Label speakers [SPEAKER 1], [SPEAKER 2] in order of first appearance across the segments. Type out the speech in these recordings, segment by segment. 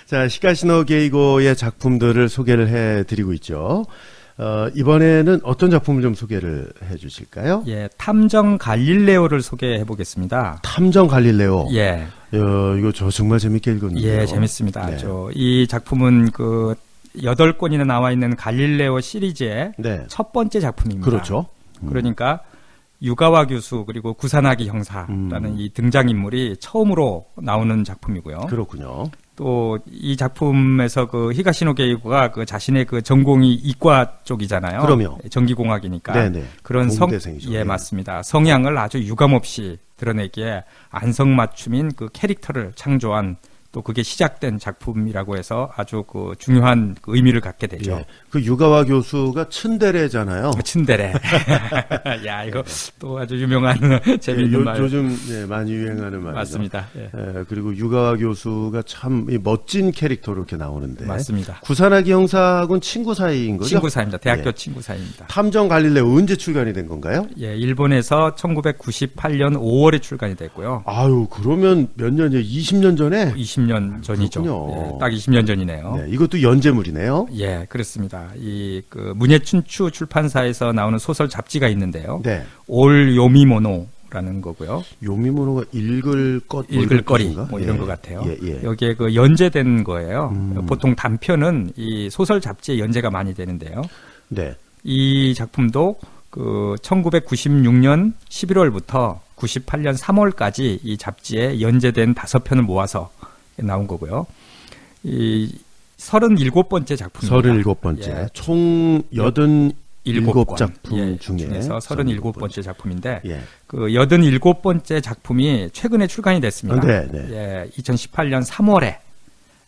[SPEAKER 1] 자, 히가시노 게이고의 작품들을 소개를 해드리고 있죠. 이번에는 어떤 작품을 좀 소개를 해주실까요?
[SPEAKER 2] 예, 탐정 갈릴레오를 소개해 보겠습니다.
[SPEAKER 1] 탐정 갈릴레오.
[SPEAKER 2] 예.
[SPEAKER 1] 이거 저 정말 재밌게 읽었는데요.
[SPEAKER 2] 예, 재밌습니다.
[SPEAKER 1] 네.
[SPEAKER 2] 이 작품은 그 8권이나 나와 있는 갈릴레오 시리즈의
[SPEAKER 1] 네.
[SPEAKER 2] 첫 번째 작품입니다.
[SPEAKER 1] 그렇죠.
[SPEAKER 2] 그러니까 유가와 교수 그리고 구사나기 형사라는 이 등장인물이 처음으로 나오는 작품이고요.
[SPEAKER 1] 그렇군요.
[SPEAKER 2] 또 이 작품에서 그 히가시노 게이고가 그 자신의 그 전공이 이과 쪽이잖아요.
[SPEAKER 1] 그럼요.
[SPEAKER 2] 전기공학이니까.
[SPEAKER 1] 네네.
[SPEAKER 2] 그런
[SPEAKER 1] 공대생이죠.
[SPEAKER 2] 예, 맞습니다. 성향을 아주 유감없이 드러내기에 안성맞춤인 그 캐릭터를 창조한 또 그게 시작된 작품이라고 해서 아주 그 중요한 그 의미를 갖게 되죠.
[SPEAKER 1] 예. 그 유가와 교수가 츤데레잖아요.
[SPEAKER 2] 츤데레. 야, 이거 또 아주 유명한 재미있는 말.
[SPEAKER 1] 요즘 많이 유행하는 말이죠.
[SPEAKER 2] 맞습니다. 예.
[SPEAKER 1] 그리고 유가와 교수가 참 멋진 캐릭터로 이렇게 나오는데.
[SPEAKER 2] 맞습니다.
[SPEAKER 1] 구사나기 형사하고는 친구 사이인 거죠?
[SPEAKER 2] 친구 사이입니다. 대학교
[SPEAKER 1] 예.
[SPEAKER 2] 친구 사이입니다.
[SPEAKER 1] 탐정 갈릴레오 언제 출간이 된 건가요?
[SPEAKER 2] 예, 일본에서 1998년 5월에 출간이 됐고요.
[SPEAKER 1] 아유, 그러면 몇 년이에요? 20년 전에?
[SPEAKER 2] 20년 전이죠.
[SPEAKER 1] 그렇군요.
[SPEAKER 2] 예, 딱 20년 전이네요.
[SPEAKER 1] 네, 이것도 연재물이네요.
[SPEAKER 2] 예, 그렇습니다. 이 그 문예춘추 출판사에서 나오는 소설 잡지가 있는데요.
[SPEAKER 1] 네.
[SPEAKER 2] 올 요미모노라는 거고요.
[SPEAKER 1] 요미모노가 읽을 것,
[SPEAKER 2] 읽을 거리
[SPEAKER 1] 것인가?
[SPEAKER 2] 뭐 이런 것 같아요.
[SPEAKER 1] 예.
[SPEAKER 2] 여기에 그 연재된 거예요. 보통 단편은 이 소설 잡지에 연재가 많이 되는데요.
[SPEAKER 1] 네.
[SPEAKER 2] 이 작품도 그 1996년 11월부터 98년 3월까지 이 잡지에 연재된 5편을 모아서 나온 거고요. 이 37번째 작품입니다.
[SPEAKER 1] 37번째.
[SPEAKER 2] 예.
[SPEAKER 1] 총 87작품
[SPEAKER 2] 예,
[SPEAKER 1] 중에.
[SPEAKER 2] 중에서 37번째 작품인데
[SPEAKER 1] 예.
[SPEAKER 2] 그 87번째 작품이 최근에 출간이 됐습니다.
[SPEAKER 1] 네.
[SPEAKER 2] 예, 2018년 3월에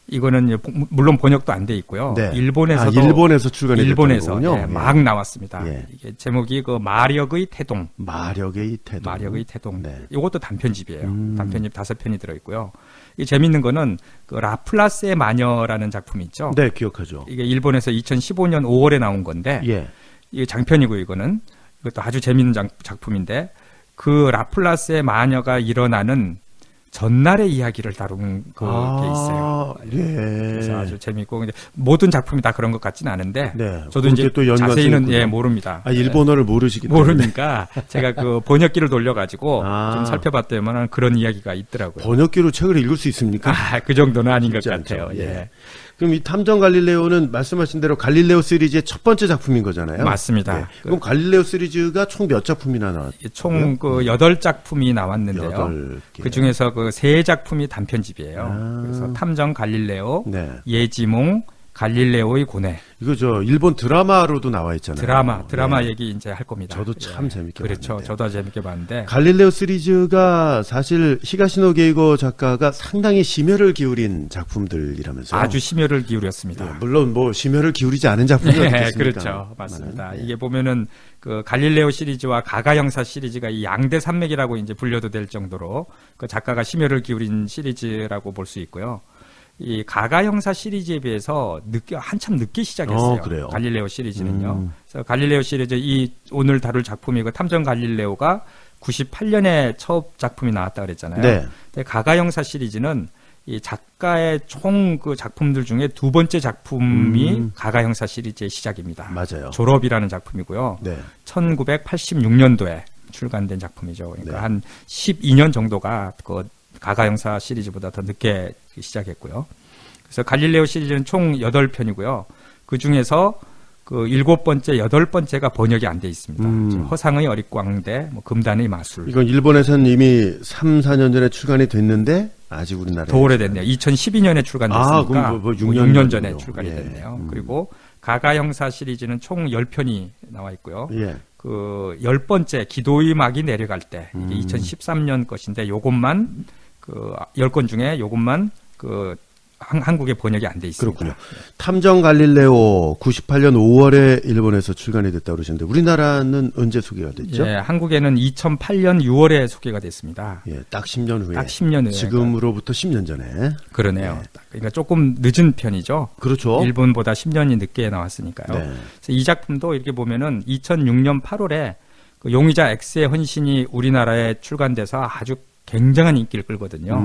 [SPEAKER 2] 이거는 물론 번역도 안 돼 있고요.
[SPEAKER 1] 네.
[SPEAKER 2] 일본에서도
[SPEAKER 1] 일본에서 출간이
[SPEAKER 2] 일본에서
[SPEAKER 1] 됐군요.
[SPEAKER 2] 예, 막 나왔습니다.
[SPEAKER 1] 예.
[SPEAKER 2] 이게 제목이 그 마력의 태동.
[SPEAKER 1] 마력의 태동.
[SPEAKER 2] 마력의 태동.
[SPEAKER 1] 네.
[SPEAKER 2] 이것도 단편집이에요. 단편집 5편이 들어 있고요. 이 재밌는 거는 그 라플라스의 마녀라는 작품이 있죠.
[SPEAKER 1] 네, 기억하죠.
[SPEAKER 2] 이게 일본에서 2015년 5월에 나온 건데
[SPEAKER 1] 예.
[SPEAKER 2] 이게 장편이고 이것도 아주 재밌는 작품인데 그 라플라스의 마녀가 일어나는 전날의 이야기를 다룬 그게 있어요.
[SPEAKER 1] 예.
[SPEAKER 2] 그래서 아주 재밌고 근데 모든 작품이 다 그런 것 같지는 않은데
[SPEAKER 1] 네.
[SPEAKER 2] 저도 이제
[SPEAKER 1] 또
[SPEAKER 2] 자세히는
[SPEAKER 1] 있군요.
[SPEAKER 2] 모릅니다.
[SPEAKER 1] 일본어를 모르시기 때문에.
[SPEAKER 2] 모르니까 제가 그 번역기를 돌려가지고
[SPEAKER 1] 아.
[SPEAKER 2] 좀 살펴봤더니만 그런 이야기가 있더라고요.
[SPEAKER 1] 번역기로 책을 읽을 수 있습니까?
[SPEAKER 2] 그 정도는 아닌 것
[SPEAKER 1] 쉽지 않죠.
[SPEAKER 2] 같아요. 예.
[SPEAKER 1] 그럼 이 탐정 갈릴레오는 말씀하신 대로 갈릴레오 시리즈의 첫 번째 작품인 거잖아요.
[SPEAKER 2] 맞습니다.
[SPEAKER 1] 네. 그럼 갈릴레오 시리즈가 총 몇 작품이나 나왔어요?
[SPEAKER 2] 총 그 8작품이 나왔는데요.
[SPEAKER 1] 8개.
[SPEAKER 2] 그 중에서 그 3작품이 단편집이에요. 그래서 탐정 갈릴레오,
[SPEAKER 1] 네.
[SPEAKER 2] 예지몽, 갈릴레오의 고뇌.
[SPEAKER 1] 이거 일본 드라마로도 나와 있잖아요.
[SPEAKER 2] 드라마
[SPEAKER 1] 네.
[SPEAKER 2] 얘기 이제 할 겁니다.
[SPEAKER 1] 저도 참 재밌게
[SPEAKER 2] 그렇죠.
[SPEAKER 1] 봤는데.
[SPEAKER 2] 저도 재밌게 봤는데.
[SPEAKER 1] 갈릴레오 시리즈가 사실 히가시노 게이고 작가가 상당히 심혈을 기울인 작품들이라면서요.
[SPEAKER 2] 아주 심혈을 기울였습니다.
[SPEAKER 1] 네, 물론 심혈을 기울이지 않은 작품이 어떻겠습니까?
[SPEAKER 2] 그렇죠. 맞습니다.
[SPEAKER 1] 네.
[SPEAKER 2] 이게 보면은 그 갈릴레오 시리즈와 가가 형사 시리즈가 이 양대 산맥이라고 이제 불려도 될 정도로 그 작가가 심혈을 기울인 시리즈라고 볼 수 있고요. 이 가가 형사 시리즈에 비해서 한참 늦게 시작했어요.
[SPEAKER 1] 그래요?
[SPEAKER 2] 갈릴레오 시리즈는요. 그래서 갈릴레오 시리즈 오늘 다룰 작품이 그 탐정 갈릴레오가 98년에 첫 작품이 나왔다 그랬잖아요.
[SPEAKER 1] 네.
[SPEAKER 2] 근데 가가 형사 시리즈는 이 작가의 총 그 작품들 중에 2번째 작품이 가가 형사 시리즈의 시작입니다.
[SPEAKER 1] 맞아요.
[SPEAKER 2] 졸업이라는 작품이고요.
[SPEAKER 1] 네.
[SPEAKER 2] 1986년도에 출간된 작품이죠. 그러니까
[SPEAKER 1] 네.
[SPEAKER 2] 한 12년 정도가 그 가가 형사 시리즈보다 더 늦게 시작했고요. 그래서 갈릴레오 시리즈는 총 8편이고요. 그 중에서 그 7번째, 8번째가 번역이 안 돼 있습니다. 허상의 어릿광대, 금단의 마술.
[SPEAKER 1] 이건 일본에서는 이미 3, 4년 전에 출간이 됐는데 아직 우리나라에
[SPEAKER 2] 더 오래됐네요. 2012년에 출간됐으니까
[SPEAKER 1] 그럼
[SPEAKER 2] 6년 전에 출간이
[SPEAKER 1] 예.
[SPEAKER 2] 됐네요. 그리고 가가 형사 시리즈는 총 10편이 나와 있고요.
[SPEAKER 1] 예.
[SPEAKER 2] 그 10번째 기도의 막이 내려갈 때 이게 2013년 것인데 요것만 그 10권 중에 요것만 그 한국에 번역이 안 돼 있습니다.
[SPEAKER 1] 그렇군요. 탐정 갈릴레오 98년 5월에 일본에서 출간이 됐다고 그러셨는데 우리나라는 언제 소개가 됐죠?
[SPEAKER 2] 예, 한국에는 2008년 6월에 소개가 됐습니다.
[SPEAKER 1] 예, 딱 10년 후에.
[SPEAKER 2] 딱 10년 후에.
[SPEAKER 1] 지금으로부터 10년 전에.
[SPEAKER 2] 그러네요.
[SPEAKER 1] 네.
[SPEAKER 2] 그러니까 조금 늦은 편이죠.
[SPEAKER 1] 그렇죠.
[SPEAKER 2] 일본보다 10년이 늦게 나왔으니까요.
[SPEAKER 1] 네.
[SPEAKER 2] 그래서 이 작품도 이렇게 보면은 2006년 8월에 그 용의자 X의 헌신이 우리나라에 출간돼서 아주 굉장한 인기를 끌거든요.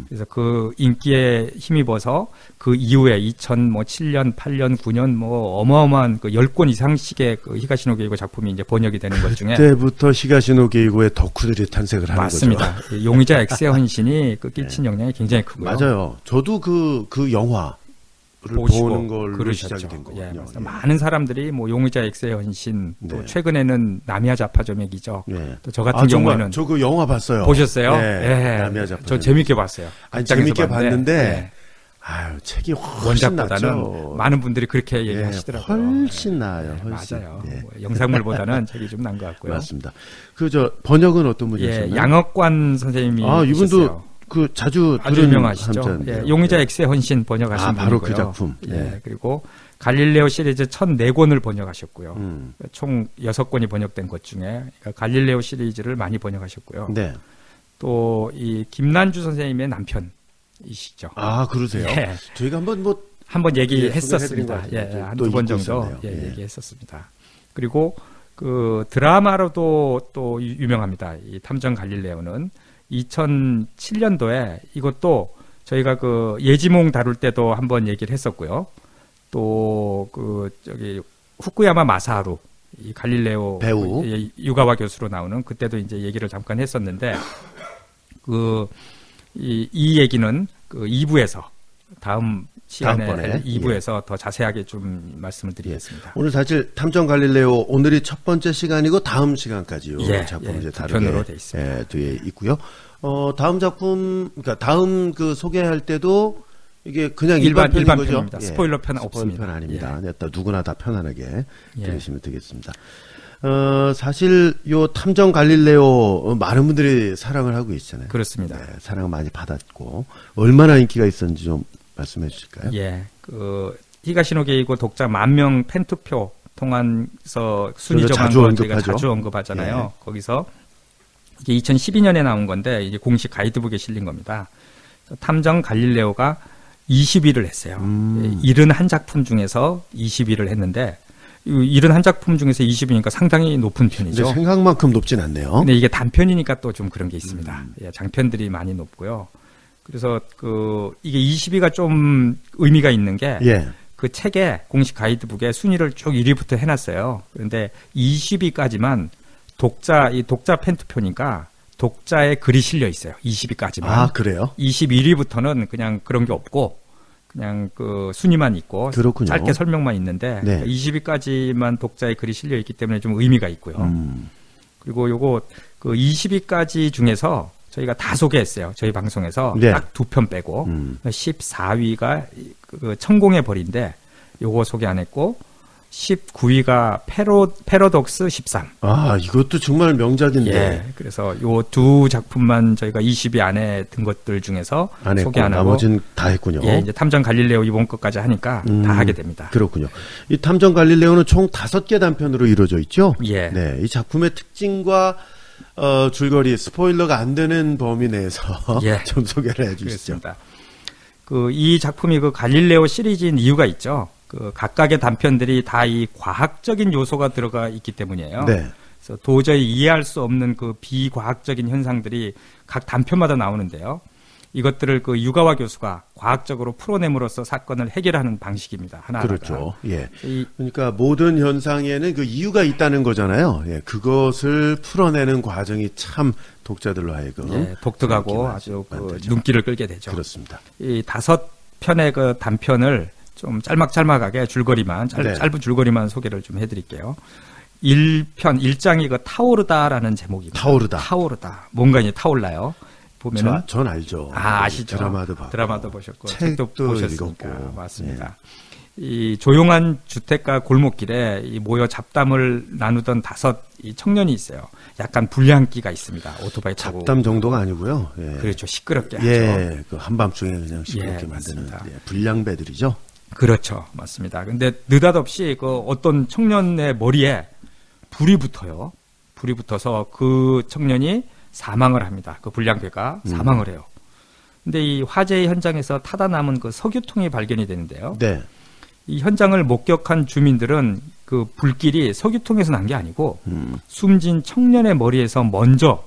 [SPEAKER 2] 그래서 그 인기에 힘입어서 그 이후에 2007년, 8년, 9년 뭐 어마어마한 그 10권 이상씩의 그 히가시노 게이고 작품이 이제 번역이 되는 것 중에
[SPEAKER 1] 그때부터 히가시노 게이고의 덕후들이 탄생을 하는
[SPEAKER 2] 맞습니다.
[SPEAKER 1] 거죠.
[SPEAKER 2] 용의자 X의 헌신이 그 끼친 영향이 굉장히 크고요.
[SPEAKER 1] 맞아요. 저도 그 영화를 보는 걸로
[SPEAKER 2] 그러셨죠.
[SPEAKER 1] 시작이 된 거거든요.
[SPEAKER 2] 예, 그래서
[SPEAKER 1] 예.
[SPEAKER 2] 많은 사람들이 뭐 용의자 X의 헌신, 또
[SPEAKER 1] 네.
[SPEAKER 2] 최근에는 나미야 자파점의 기적,
[SPEAKER 1] 예.
[SPEAKER 2] 또 저 같은
[SPEAKER 1] 정말
[SPEAKER 2] 경우에는
[SPEAKER 1] 저 그 영화 봤어요.
[SPEAKER 2] 보셨어요?
[SPEAKER 1] 네.
[SPEAKER 2] 예.
[SPEAKER 1] 나미야 자파.
[SPEAKER 2] 저 재밌게 봤어요.
[SPEAKER 1] 아니
[SPEAKER 2] 극장에서
[SPEAKER 1] 재밌게 봤는데
[SPEAKER 2] 예.
[SPEAKER 1] 아유 책이 훨씬
[SPEAKER 2] 원작보다는
[SPEAKER 1] 낫죠.
[SPEAKER 2] 많은 분들이 그렇게
[SPEAKER 1] 예,
[SPEAKER 2] 얘기하시더라고요.
[SPEAKER 1] 훨씬 나아요.
[SPEAKER 2] 예,
[SPEAKER 1] 훨씬.
[SPEAKER 2] 맞아요.
[SPEAKER 1] 예.
[SPEAKER 2] 뭐 영상물보다는 책이 좀 난 것 같고요.
[SPEAKER 1] 맞습니다. 그 저 번역은 어떤 분이
[SPEAKER 2] 예,
[SPEAKER 1] 하셨나요?
[SPEAKER 2] 양억관 선생님이
[SPEAKER 1] 아 이분도
[SPEAKER 2] 하셨어요.
[SPEAKER 1] 그 자주
[SPEAKER 2] 아주
[SPEAKER 1] 들은
[SPEAKER 2] 유명하시죠.
[SPEAKER 1] 함자인데요.
[SPEAKER 2] 예, 용의자 X의 헌신 번역하신
[SPEAKER 1] 아, 바로
[SPEAKER 2] 분이고요.
[SPEAKER 1] 그 작품.
[SPEAKER 2] 예,
[SPEAKER 1] 예.
[SPEAKER 2] 그리고 갈릴레오 시리즈 1004권을 번역하셨고요. 총 6권이 번역된 것 중에 그러니까 갈릴레오 시리즈를 많이 번역하셨고요.
[SPEAKER 1] 네.
[SPEAKER 2] 또 이 김난주 선생님의 남편이시죠.
[SPEAKER 1] 아 그러세요?
[SPEAKER 2] 예.
[SPEAKER 1] 저희가 한번 뭐
[SPEAKER 2] 한번 얘기했었습니다.
[SPEAKER 1] 소개해드린 것
[SPEAKER 2] 예,
[SPEAKER 1] 같은데
[SPEAKER 2] 한두
[SPEAKER 1] 또
[SPEAKER 2] 번
[SPEAKER 1] 잊고
[SPEAKER 2] 정도
[SPEAKER 1] 있었네요.
[SPEAKER 2] 예,
[SPEAKER 1] 예.
[SPEAKER 2] 얘기했었습니다. 그리고 그 드라마로도 또 유명합니다. 이 탐정 갈릴레오는 2007년도에 이것도 저희가 그 예지몽 다룰 때도 한번 얘기를 했었고요. 또 그 저기 후쿠야마 마사하루 이 갈릴레오
[SPEAKER 1] 배우.
[SPEAKER 2] 유가와 교수로 나오는 그때도 이제 얘기를 잠깐 했었는데 그 이 얘기는 그 2부에서 다음 시간에
[SPEAKER 1] 다음번에.
[SPEAKER 2] 2부에서 더 자세하게 좀 말씀을 드리겠습니다.
[SPEAKER 1] 오늘 사실 탐정 갈릴레오 오늘이 첫 번째 시간이고 다음 시간까지요.
[SPEAKER 2] 예,
[SPEAKER 1] 작품
[SPEAKER 2] 예,
[SPEAKER 1] 이제
[SPEAKER 2] 두 편으로
[SPEAKER 1] 다르게
[SPEAKER 2] 돼 있습니다.
[SPEAKER 1] 예, 뒤에 있고요. 다음 작품 그러니까 다음 그 소개할 때도 이게 그냥 일반 편인 거죠.
[SPEAKER 2] 편입니다. 스포일러 편
[SPEAKER 1] 스포일러
[SPEAKER 2] 없습니다.
[SPEAKER 1] 편 아닙니다. 네, 또 누구나 다 편안하게
[SPEAKER 2] 예.
[SPEAKER 1] 들으시면 되겠습니다. 사실 요 탐정 갈릴레오 많은 분들이 사랑을 하고 계시잖아요.
[SPEAKER 2] 그렇습니다.
[SPEAKER 1] 네, 사랑을 많이 받았고 얼마나 인기가 있었는지 좀 말씀해 주실까요?
[SPEAKER 2] 예, 그 히가시노 게이고 독자 10,000명 팬투표 통해서 순위
[SPEAKER 1] 그래서
[SPEAKER 2] 정한
[SPEAKER 1] 자주
[SPEAKER 2] 거 저희가
[SPEAKER 1] 언급하죠.
[SPEAKER 2] 자주 언급하잖아요. 거기서 이게 2012년에 나온 건데 이제 공식 가이드북에 실린 겁니다. 탐정 갈릴레오가 20위를 했어요. 71작품 중에서 20위를 했는데 71작품 중에서 20위니까 상당히 높은
[SPEAKER 1] 근데
[SPEAKER 2] 편이죠.
[SPEAKER 1] 생각만큼 높진 않네요.
[SPEAKER 2] 근데 이게 단편이니까 또 좀 그런 게 있습니다. 예, 장편들이 많이 높고요. 그래서 그 이게 20위가 좀 의미가 있는 게
[SPEAKER 1] 예.
[SPEAKER 2] 그 책에 공식 가이드북에 순위를 쭉 1위부터 해놨어요. 그런데 20위까지만 이 독자 팬투표니까 독자의 글이 실려 있어요. 20위까지만.
[SPEAKER 1] 아 그래요?
[SPEAKER 2] 21위부터는 그냥 그런 게 없고 그냥 그 순위만 있고
[SPEAKER 1] 그렇군요.
[SPEAKER 2] 짧게 설명만 있는데
[SPEAKER 1] 네.
[SPEAKER 2] 20위까지만 독자의 글이 실려 있기 때문에 좀 의미가 있고요. 그리고 요거 그 20위까지 중에서 저희가 다 소개했어요. 저희 방송에서
[SPEAKER 1] 네.
[SPEAKER 2] 딱 2편 빼고 14위가 그 천공의 벌인데 요거 소개 안 했고 19위가 패러독스 13.
[SPEAKER 1] 아 이것도 정말 명작인데
[SPEAKER 2] 예. 그래서 요 두 작품만 저희가 20위 안에 든 것들 중에서
[SPEAKER 1] 안 했고
[SPEAKER 2] 소개 안 하고
[SPEAKER 1] 나머지는 다 했군요.
[SPEAKER 2] 예, 이제 탐정 갈릴레오 이번 것까지 하니까 다 하게 됩니다.
[SPEAKER 1] 그렇군요. 이 탐정 갈릴레오는 총 5개 단편으로 이루어져 있죠.
[SPEAKER 2] 예.
[SPEAKER 1] 네, 이 작품의 특징과 줄거리 스포일러가 안 되는 범위 내에서
[SPEAKER 2] 예.
[SPEAKER 1] 좀 소개를 해주시죠.
[SPEAKER 2] 그렇습니다. 그 이 작품이 그 갈릴레오 시리즈인 이유가 있죠. 그 각각의 단편들이 다 이 과학적인 요소가 들어가 있기 때문이에요.
[SPEAKER 1] 네.
[SPEAKER 2] 그래서 도저히 이해할 수 없는 그 비과학적인 현상들이 각 단편마다 나오는데요. 이것들을 그 유가와 교수가 과학적으로 풀어냄으로써 사건을 해결하는 방식입니다. 하나하나가.
[SPEAKER 1] 그렇죠. 예.
[SPEAKER 2] 이-
[SPEAKER 1] 그러니까 모든 현상에는 그 이유가 있다는 거잖아요. 예. 그것을 풀어내는 과정이 참 독자들로 하여금
[SPEAKER 2] 예, 독특하고
[SPEAKER 1] 재밌게
[SPEAKER 2] 아주 그
[SPEAKER 1] 만들죠.
[SPEAKER 2] 눈길을 끌게 되죠.
[SPEAKER 1] 그렇습니다.
[SPEAKER 2] 이 5편의 그 단편을 좀 짤막짤막하게 줄거리만
[SPEAKER 1] 네.
[SPEAKER 2] 짧은 줄거리만 소개를 좀 해드릴게요. 1장이 그 타오르다라는 제목입니다.
[SPEAKER 1] 타오르다.
[SPEAKER 2] 뭔가 이제 타올라요. 보면은
[SPEAKER 1] 전 알죠.
[SPEAKER 2] 아시죠?
[SPEAKER 1] 드라마도 봤고.
[SPEAKER 2] 드라마도 보셨고
[SPEAKER 1] 책도
[SPEAKER 2] 책도 보셨으니까
[SPEAKER 1] 읽었고.
[SPEAKER 2] 맞습니다. 이 조용한 주택가 골목길에 이 모여 잡담을 나누던 5 청년이 있어요. 약간 불량기가 있습니다. 오토바이 타고.
[SPEAKER 1] 잡담 정도가 아니고요. 예.
[SPEAKER 2] 그렇죠. 시끄럽게 하죠.
[SPEAKER 1] 예, 그 한밤중에 그냥 시끄럽게
[SPEAKER 2] 예,
[SPEAKER 1] 만드는
[SPEAKER 2] 맞습니다.
[SPEAKER 1] 예, 불량배들이죠.
[SPEAKER 2] 그렇죠. 맞습니다. 근데 느닷없이 그 어떤 청년의 머리에 불이 붙어요. 불이 붙어서 그 청년이 사망을 합니다. 그 불량배가 사망을 해요. 근데 이 화재 현장에서 타다 남은 그 석유통이 발견이 되는데요.
[SPEAKER 1] 네.
[SPEAKER 2] 이 현장을 목격한 주민들은 그 불길이 석유통에서 난 게 아니고 숨진 청년의 머리에서 먼저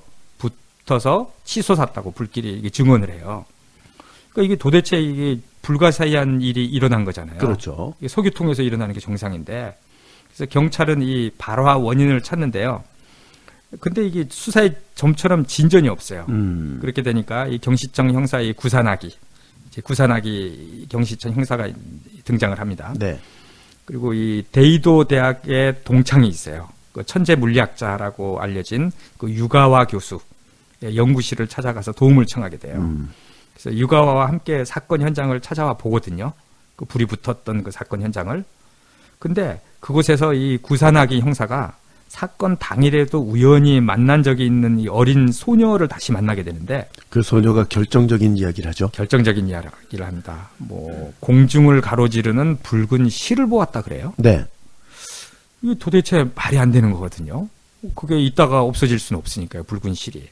[SPEAKER 2] 붙어서 치솟았다고 불길이 이게 증언을 해요. 그러니까 이게 도대체 이게 불가사의한 일이 일어난 거잖아요.
[SPEAKER 1] 그렇죠.
[SPEAKER 2] 이게 석유통에서 일어나는 게 정상인데, 그래서 경찰은 이 발화 원인을 찾는데요. 근데 이게 수사의 점처럼 진전이 없어요. 그렇게 되니까 이 경시청 형사의 구산아기, 이제 구산아기 경시청 형사가 등장을 합니다.
[SPEAKER 1] 네.
[SPEAKER 2] 그리고 이 데이도 대학의 동창이 있어요. 그 천재 물리학자라고 알려진 그 유가와 교수의 연구실을 찾아가서 도움을 청하게 돼요. 그래서 유가와와 함께 사건 현장을 찾아와 보거든요. 그 불이 붙었던 그 사건 현장을. 근데 그곳에서 이 구산아기 형사가 사건 당일에도 우연히 만난 적이 있는 이 어린 소녀를 다시 만나게 되는데,
[SPEAKER 1] 그 소녀가 결정적인 이야기를 하죠.
[SPEAKER 2] 결정적인 이야기를 합니다. 뭐 공중을 가로지르는 붉은 실을 보았다 그래요.
[SPEAKER 1] 네.
[SPEAKER 2] 이게 도대체 말이 안 되는 거거든요. 그게 있다가 없어질 수는 없으니까요, 붉은 실이.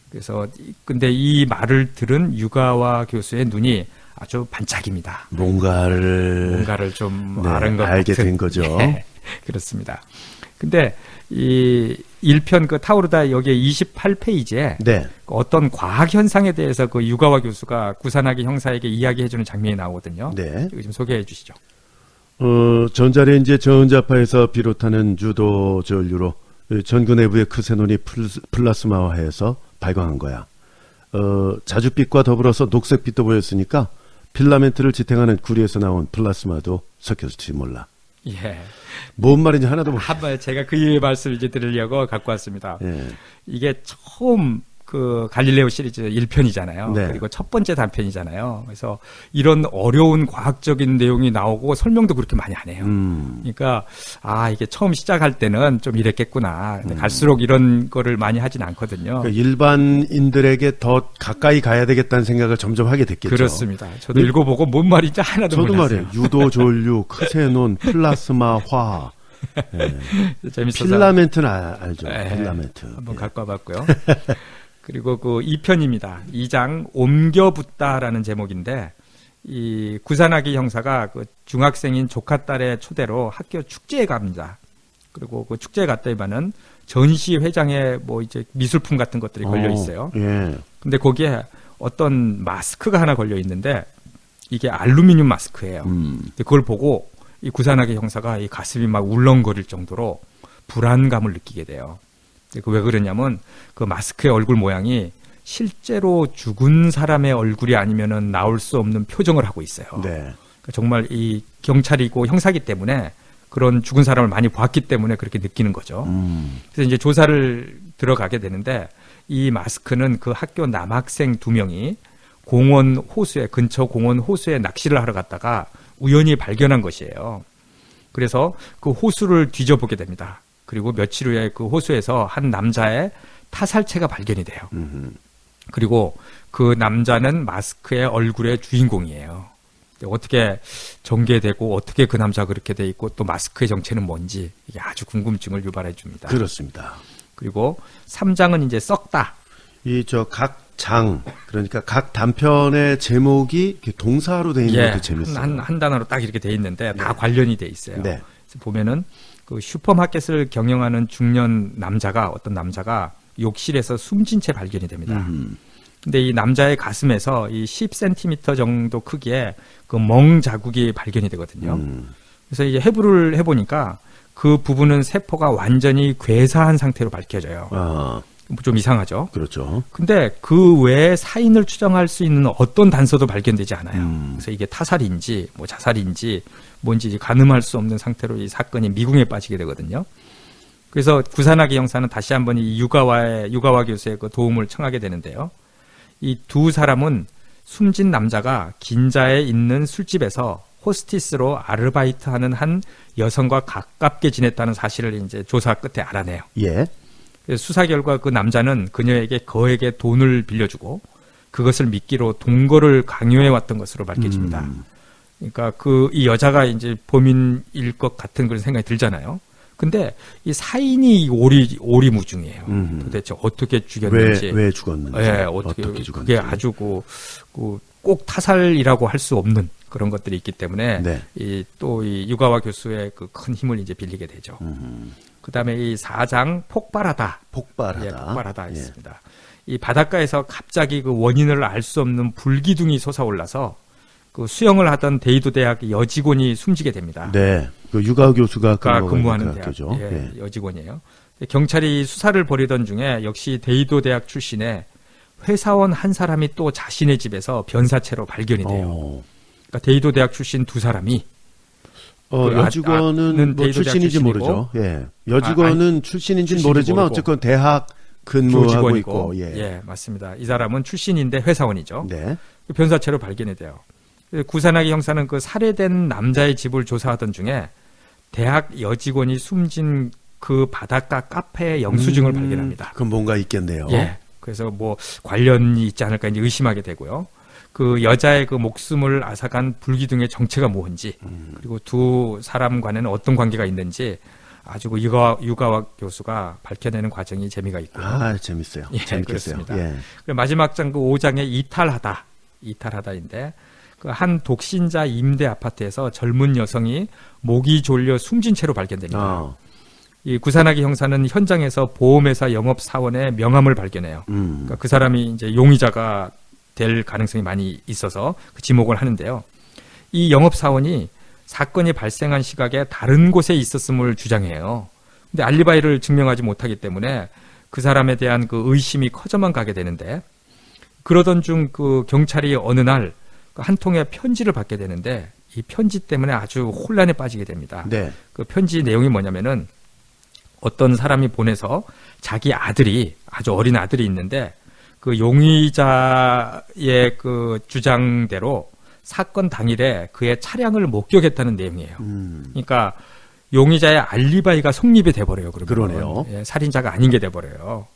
[SPEAKER 2] 그래서 근데 이 말을 들은 유가와 교수의 눈이 아주 반짝입니다. 뭔가를 좀
[SPEAKER 1] 네,
[SPEAKER 2] 아는 것
[SPEAKER 1] 알게
[SPEAKER 2] 같은.
[SPEAKER 1] 된 거죠.
[SPEAKER 2] 네, 그렇습니다. 근데 이 1편 그 타오르다 여기에 28페이지에
[SPEAKER 1] 네.
[SPEAKER 2] 어떤 과학 현상에 대해서 그 유가와 교수가 구산아기 형사에게 이야기해주는 장면이 나오거든요.
[SPEAKER 1] 네.
[SPEAKER 2] 이거 좀 소개해 주시죠.
[SPEAKER 1] 전자레인지의 저온자파에서 비롯하는 주도 전류로 전구 내부의 크세논이 플라스마화해서 발광한 거야. 자줏빛과 더불어서 녹색빛도 보였으니까 필라멘트를 지탱하는 구리에서 나온 플라스마도 섞였을지 몰라.
[SPEAKER 2] 예.
[SPEAKER 1] 뭔 말인지 하나도 모르겠어요.
[SPEAKER 2] 한번 제가 그 말씀을 이제 드리려고 갖고 왔습니다.
[SPEAKER 1] 예.
[SPEAKER 2] 이게 처음 그 갈릴레오 시리즈 1편이잖아요.
[SPEAKER 1] 네.
[SPEAKER 2] 그리고 첫 번째 단편이잖아요. 그래서 이런 어려운 과학적인 내용이 나오고 설명도 그렇게 많이 안 해요. 그러니까 이게 처음 시작할 때는 좀 이랬겠구나. 근데 갈수록 이런 거를 많이 하진 않거든요.
[SPEAKER 1] 그러니까 일반인들에게 더 가까이 가야 되겠다는 생각을 점점 하게 됐겠죠.
[SPEAKER 2] 그렇습니다. 저도 읽어보고 뭔 말인지 하나도
[SPEAKER 1] 저도
[SPEAKER 2] 몰랐어요.
[SPEAKER 1] 말이에요. 유도 전류, 크세논, 플라스마화. 네.
[SPEAKER 2] 재밌어서
[SPEAKER 1] 필라멘트는 알죠.
[SPEAKER 2] 네.
[SPEAKER 1] 필라멘트.
[SPEAKER 2] 한번 갖고 와봤고요. 그리고 그 2편입니다. 2장 옮겨붙다라는 제목인데, 이 구산아기 형사가 그 중학생인 조카 딸의 초대로 학교 축제에 갑니다. 그리고 그 축제에 갔더니만은 전시 회장에 뭐 이제 미술품 같은 것들이 걸려 있어요.
[SPEAKER 1] 예.
[SPEAKER 2] 근데 거기에 어떤 마스크가 하나 걸려 있는데 이게 알루미늄 마스크예요. 근데 그걸 보고 이 구산아기 형사가 이 가슴이 막 울렁거릴 정도로 불안감을 느끼게 돼요. 왜 그러냐면 그 마스크의 얼굴 모양이 실제로 죽은 사람의 얼굴이 아니면은 나올 수 없는 표정을 하고 있어요.
[SPEAKER 1] 네.
[SPEAKER 2] 그러니까 정말 이 경찰이고 형사기 때문에 그런 죽은 사람을 많이 봤기 때문에 그렇게 느끼는 거죠. 그래서 이제 조사를 들어가게 되는데 이 마스크는 그 학교 남학생 2명이 공원 호수에 근처 공원 호수에 낚시를 하러 갔다가 우연히 발견한 것이에요. 그래서 그 호수를 뒤져보게 됩니다. 그리고 며칠 후에 그 호수에서 한 남자의 타살체가 발견이 돼요. 그리고 그 남자는 마스크의 얼굴의 주인공이에요. 어떻게 전개되고 어떻게 그 남자가 그렇게 돼 있고 또 마스크의 정체는 뭔지 이게 아주 궁금증을 유발해 줍니다.
[SPEAKER 1] 그렇습니다.
[SPEAKER 2] 그리고 3장은 이제 썩다.
[SPEAKER 1] 각 장, 그러니까 각 단편의 제목이 이렇게 동사로 돼 있는 것도 재밌어요.
[SPEAKER 2] 한 단어로 딱 이렇게 돼 있는데 다 관련이 돼 있어요.
[SPEAKER 1] 네.
[SPEAKER 2] 그래서 보면은 그 슈퍼마켓을 경영하는 중년 남자가 어떤 남자가 욕실에서 숨진 채 발견이 됩니다. 근데 이 남자의 가슴에서 이 10cm 정도 크기의 그 멍 자국이 발견이 되거든요. 그래서 이제 해부를 해보니까 그 부분은 세포가 완전히 괴사한 상태로 밝혀져요. 좀 이상하죠.
[SPEAKER 1] 그렇죠.
[SPEAKER 2] 근데 그 외에 사인을 추정할 수 있는 어떤 단서도 발견되지 않아요. 그래서 이게 타살인지 뭐 자살인지 뭔지 가늠할 수 없는 상태로 이 사건이 미궁에 빠지게 되거든요. 그래서 구산아기 형사는 다시 한번 이 유가와 교수의 그 도움을 청하게 되는데요. 이 두 사람은 숨진 남자가 긴자에 있는 술집에서 호스티스로 아르바이트하는 한 여성과 가깝게 지냈다는 사실을 이제 조사 끝에 알아내요.
[SPEAKER 1] 예.
[SPEAKER 2] 수사 결과 그 남자는 그녀에게 거액의 돈을 빌려주고 그것을 미끼로 동거를 강요해 왔던 것으로 밝혀집니다. 그러니까 이 여자가 이제 범인일 것 같은 그런 생각이 들잖아요. 근데 이 사인이 오리무중이에요. 도대체 어떻게 죽였는지,
[SPEAKER 1] 왜 죽었는지,
[SPEAKER 2] 어떻게 죽었는지, 그게 아주 꼭 타살이라고 할 수 없는 그런 것들이 있기 때문에
[SPEAKER 1] 네.
[SPEAKER 2] 또 이 유가와 교수의 그 큰 힘을 이제 빌리게 되죠. 그다음에 이 4장 폭발하다.
[SPEAKER 1] 폭발하다.
[SPEAKER 2] 예, 폭발하다 있습니다. 이 바닷가에서 갑자기 그 원인을 알 수 없는 불기둥이 솟아올라서 그 수영을 하던 데이도 대학 여직원이 숨지게 됩니다.
[SPEAKER 1] 네. 그 유가 교수가
[SPEAKER 2] 근무하는
[SPEAKER 1] 그
[SPEAKER 2] 대학
[SPEAKER 1] 학교죠.
[SPEAKER 2] 예, 여직원이에요. 경찰이 수사를 벌이던 중에 역시 데이도 대학 출신의 회사원 한 사람이 또 자신의 집에서 변사체로 발견이 돼요. 그러니까 데이도 대학 출신 두 사람이
[SPEAKER 1] 여직원은 뭐 출신인지 모르죠. 예. 여직원은 출신인지는 모르지만
[SPEAKER 2] 모르고.
[SPEAKER 1] 어쨌건 대학 근무하고
[SPEAKER 2] 교직원이고,
[SPEAKER 1] 있고. 예.
[SPEAKER 2] 예, 맞습니다. 이 사람은 출신인데 회사원이죠.
[SPEAKER 1] 네.
[SPEAKER 2] 변사체로 발견이 돼요. 구산하기 형사는 그 살해된 남자의 집을 조사하던 중에 대학 여직원이 숨진 그 바닷가 카페의 영수증을 발견합니다.
[SPEAKER 1] 그건 뭔가 있겠네요.
[SPEAKER 2] 예. 그래서 뭐 관련이 있지 않을까 이제 의심하게 되고요. 그 여자의 그 목숨을 앗아간 불기둥의 정체가 뭔지, 그리고 두 사람 간에는 어떤 관계가 있는지 아주 그 유가와 교수가 밝혀내는 과정이 재미가 있고요.
[SPEAKER 1] 아, 재밌어요.
[SPEAKER 2] 예,
[SPEAKER 1] 재밌겠어요.
[SPEAKER 2] 그렇습니다.
[SPEAKER 1] 예.
[SPEAKER 2] 그리고 마지막 장 그 5장에 이탈하다인데 그 한 독신자 임대 아파트에서 젊은 여성이 목이 졸려 숨진 채로 발견됩니다. 이 구산하기 형사는 현장에서 보험회사 영업사원의 명함을 발견해요. 그러니까 그 사람이 이제 용의자가 될 가능성이 많이 있어서 그 지목을 하는데요. 이 영업사원이 사건이 발생한 시각에 다른 곳에 있었음을 주장해요. 근데 알리바이를 증명하지 못하기 때문에 그 사람에 대한 그 의심이 커져만 가게 되는데, 그러던 중 그 경찰이 어느 날 한 통의 편지를 받게 되는데 이 편지 때문에 아주 혼란에 빠지게 됩니다.
[SPEAKER 1] 네.
[SPEAKER 2] 그 편지 내용이 뭐냐면은 어떤 사람이 보내서 자기 아들이, 아주 어린 아들이 있는데 그 용의자의 그 주장대로 사건 당일에 그의 차량을 목격했다는 내용이에요. 그러니까 용의자의 알리바이가 성립이 돼버려요.
[SPEAKER 1] 그러네요.
[SPEAKER 2] 예, 살인자가 아닌 게 돼버려요.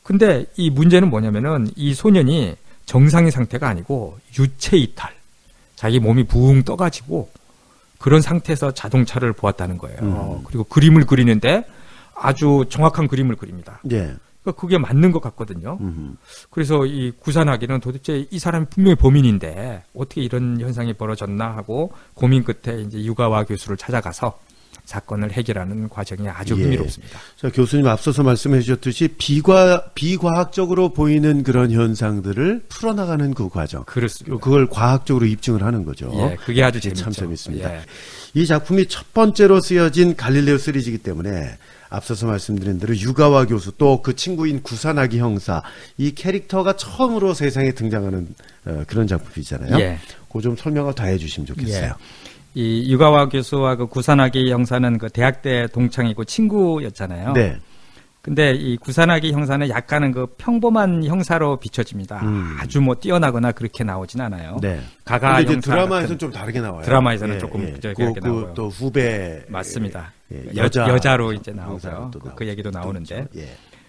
[SPEAKER 2] 근데 이 문제는 뭐냐면은 이 소년이 정상의 상태가 아니고 유체 이탈, 자기 몸이 붕 떠가지고 그런 상태에서 자동차를 보았다는 거예요. 그리고 그림을 그리는데 아주 정확한 그림을 그립니다.
[SPEAKER 1] 예.
[SPEAKER 2] 그러니까 그게 맞는 것 같거든요. 그래서 이 구산하기는 도대체 이 사람이 분명히 범인인데 어떻게 이런 현상이 벌어졌나 하고 고민 끝에 이제 유가와 교수를 찾아가서 사건을 해결하는 과정이 아주 흥미롭습니다.
[SPEAKER 1] 자, 교수님 앞서서 말씀해 주셨듯이 비과학적으로 보이는 그런 현상들을 풀어나가는 그 과정.
[SPEAKER 2] 그렇습니다.
[SPEAKER 1] 그걸 과학적으로 입증을 하는 거죠.
[SPEAKER 2] 예, 그게 아주 재밌죠.
[SPEAKER 1] 참 재밌습니다.
[SPEAKER 2] 예.
[SPEAKER 1] 이 작품이 첫 번째로 쓰여진 갈릴레오 시리즈이기 때문에 앞서서 말씀드린 대로 유가와 교수 또 그 친구인 구산하기 형사, 이 캐릭터가 처음으로 세상에 등장하는 그런 작품이잖아요.
[SPEAKER 2] 예.
[SPEAKER 1] 그거 좀 설명을 더 해주시면 좋겠어요.
[SPEAKER 2] 예. 이 유가와 교수와 그 구산하기 형사는 그 대학 때 동창이고 친구였잖아요.
[SPEAKER 1] 네.
[SPEAKER 2] 근데 이 구산하기 형사는 약간은 그 평범한 형사로 비춰집니다. 아주 뭐 뛰어나거나 그렇게 나오진 않아요.
[SPEAKER 1] 네.
[SPEAKER 2] 가가
[SPEAKER 1] 근데 이제
[SPEAKER 2] 형사
[SPEAKER 1] 드라마에서는
[SPEAKER 2] 같은,
[SPEAKER 1] 좀 다르게 나와요.
[SPEAKER 2] 드라마에서는 조금 그렇게 나오고요.
[SPEAKER 1] 또 후배
[SPEAKER 2] 맞습니다.
[SPEAKER 1] 여자로
[SPEAKER 2] 이제 나오고요. 그 얘기도 나오는데.
[SPEAKER 1] 예.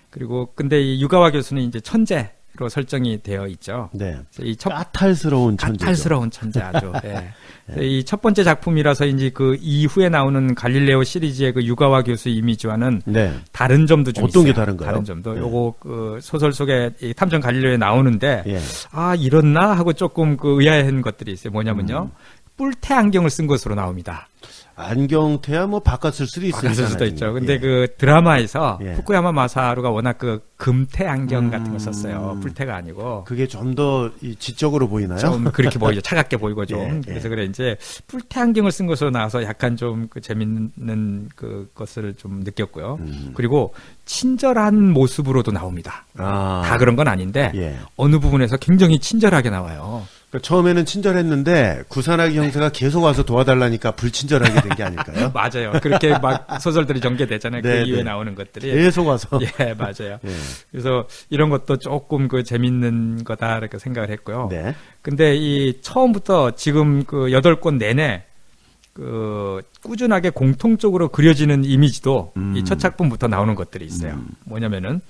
[SPEAKER 2] 그리고 근데 이 유가와 교수는 이제 천재로 설정이 되어 있죠.
[SPEAKER 1] 네.
[SPEAKER 2] 이
[SPEAKER 1] 까탈스러운 천재.
[SPEAKER 2] 까탈스러운 천재 아주. 예. 이 첫 번째 작품이라서 이제 그 이후에 나오는 갈릴레오 시리즈의 그 유가와 교수 이미지와는
[SPEAKER 1] 네.
[SPEAKER 2] 다른 점도 좀
[SPEAKER 1] 어떤
[SPEAKER 2] 있어요.
[SPEAKER 1] 게 다른가요?
[SPEAKER 2] 다른 점도.
[SPEAKER 1] 네.
[SPEAKER 2] 요거 그 소설 속에 이 탐정 갈릴레오에 나오는데
[SPEAKER 1] 예.
[SPEAKER 2] 아 이렇나 하고 조금 그 의아한 것들이 있어요. 뭐냐면요. 뿔테 안경을 쓴 것으로 나옵니다.
[SPEAKER 1] 안경테야 뭐 바깥 쓸 수도 있어요.
[SPEAKER 2] 바꿨을 수도 있죠. 근데
[SPEAKER 1] 예.
[SPEAKER 2] 그 드라마에서
[SPEAKER 1] 예.
[SPEAKER 2] 후쿠야마 마사루가 워낙 그 금태 안경 같은 거 썼어요. 뿔테가 아니고.
[SPEAKER 1] 그게 좀 더 지적으로 보이나요?
[SPEAKER 2] 좀 그렇게 보이죠. 차갑게 보이고 좀.
[SPEAKER 1] 예, 예.
[SPEAKER 2] 그래서 그래 이제 뿔테 안경을 쓴 것으로 나와서 약간 좀 그 재밌는 그 것을 좀 느꼈고요. 그리고 친절한 모습으로도 나옵니다. 다 그런 건 아닌데
[SPEAKER 1] 예.
[SPEAKER 2] 어느 부분에서 굉장히 친절하게 나와요.
[SPEAKER 1] 그러니까 처음에는 친절했는데 구산하기 형사가 계속 와서 도와달라니까 불친절하게 된 게 아닐까요?
[SPEAKER 2] 맞아요. 그렇게 막 소설들이 전개되잖아요.
[SPEAKER 1] 네,
[SPEAKER 2] 그 이후에
[SPEAKER 1] 네.
[SPEAKER 2] 나오는 것들이.
[SPEAKER 1] 계속 와서.
[SPEAKER 2] 예, 맞아요.
[SPEAKER 1] 예.
[SPEAKER 2] 그래서 이런 것도 조금 그 재밌는 거다 이렇게 생각을 했고요.
[SPEAKER 1] 네.
[SPEAKER 2] 근데 이 처음부터 지금 그 8권 내내 그 꾸준하게 공통적으로 그려지는 이미지도 이 첫 작품부터 나오는 것들이 있어요. 뭐냐면은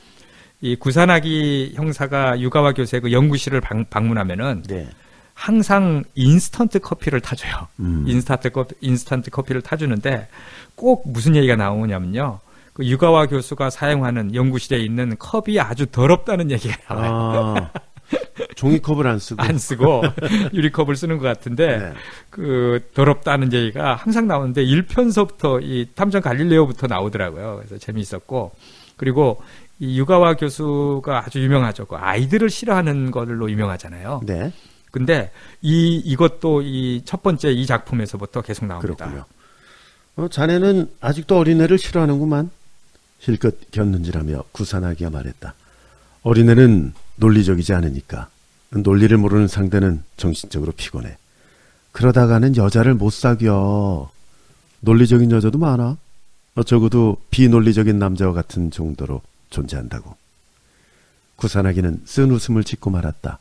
[SPEAKER 2] 이 구산하기 형사가 유가와 교수의 그 연구실을 방문하면은
[SPEAKER 1] 네.
[SPEAKER 2] 항상 인스턴트 커피를 타줘요. 인스턴트 커피를 타주는데 꼭 무슨 얘기가 나오냐면요. 그 유가와 교수가 사용하는 연구실에 있는 컵이 아주 더럽다는 얘기가 나와요.
[SPEAKER 1] 종이컵을 안 쓰고.
[SPEAKER 2] 안 쓰고 유리컵을 쓰는 것 같은데
[SPEAKER 1] 네.
[SPEAKER 2] 그 더럽다는 얘기가 항상 나오는데 1편서부터 이 탐정 갈릴레오부터 나오더라고요. 그래서 재미있었고 그리고 이 유가와 교수가 아주 유명하죠. 그 아이들을 싫어하는 걸로 유명하잖아요.
[SPEAKER 1] 네.
[SPEAKER 2] 근데 이것도 이 첫 번째 이 작품에서부터 계속 나옵니다.
[SPEAKER 1] 그렇군요. 자네는 아직도 어린애를 싫어하는구만. 실컷 겼는지라며 구산하기가 말했다. 어린애는 논리적이지 않으니까. 논리를 모르는 상대는 정신적으로 피곤해. 그러다가는 여자를 못 사겨. 논리적인 여자도 많아. 적어도 비논리적인 남자와 같은 정도로 존재한다고. 구산하기는 쓴 웃음을 짓고 말았다.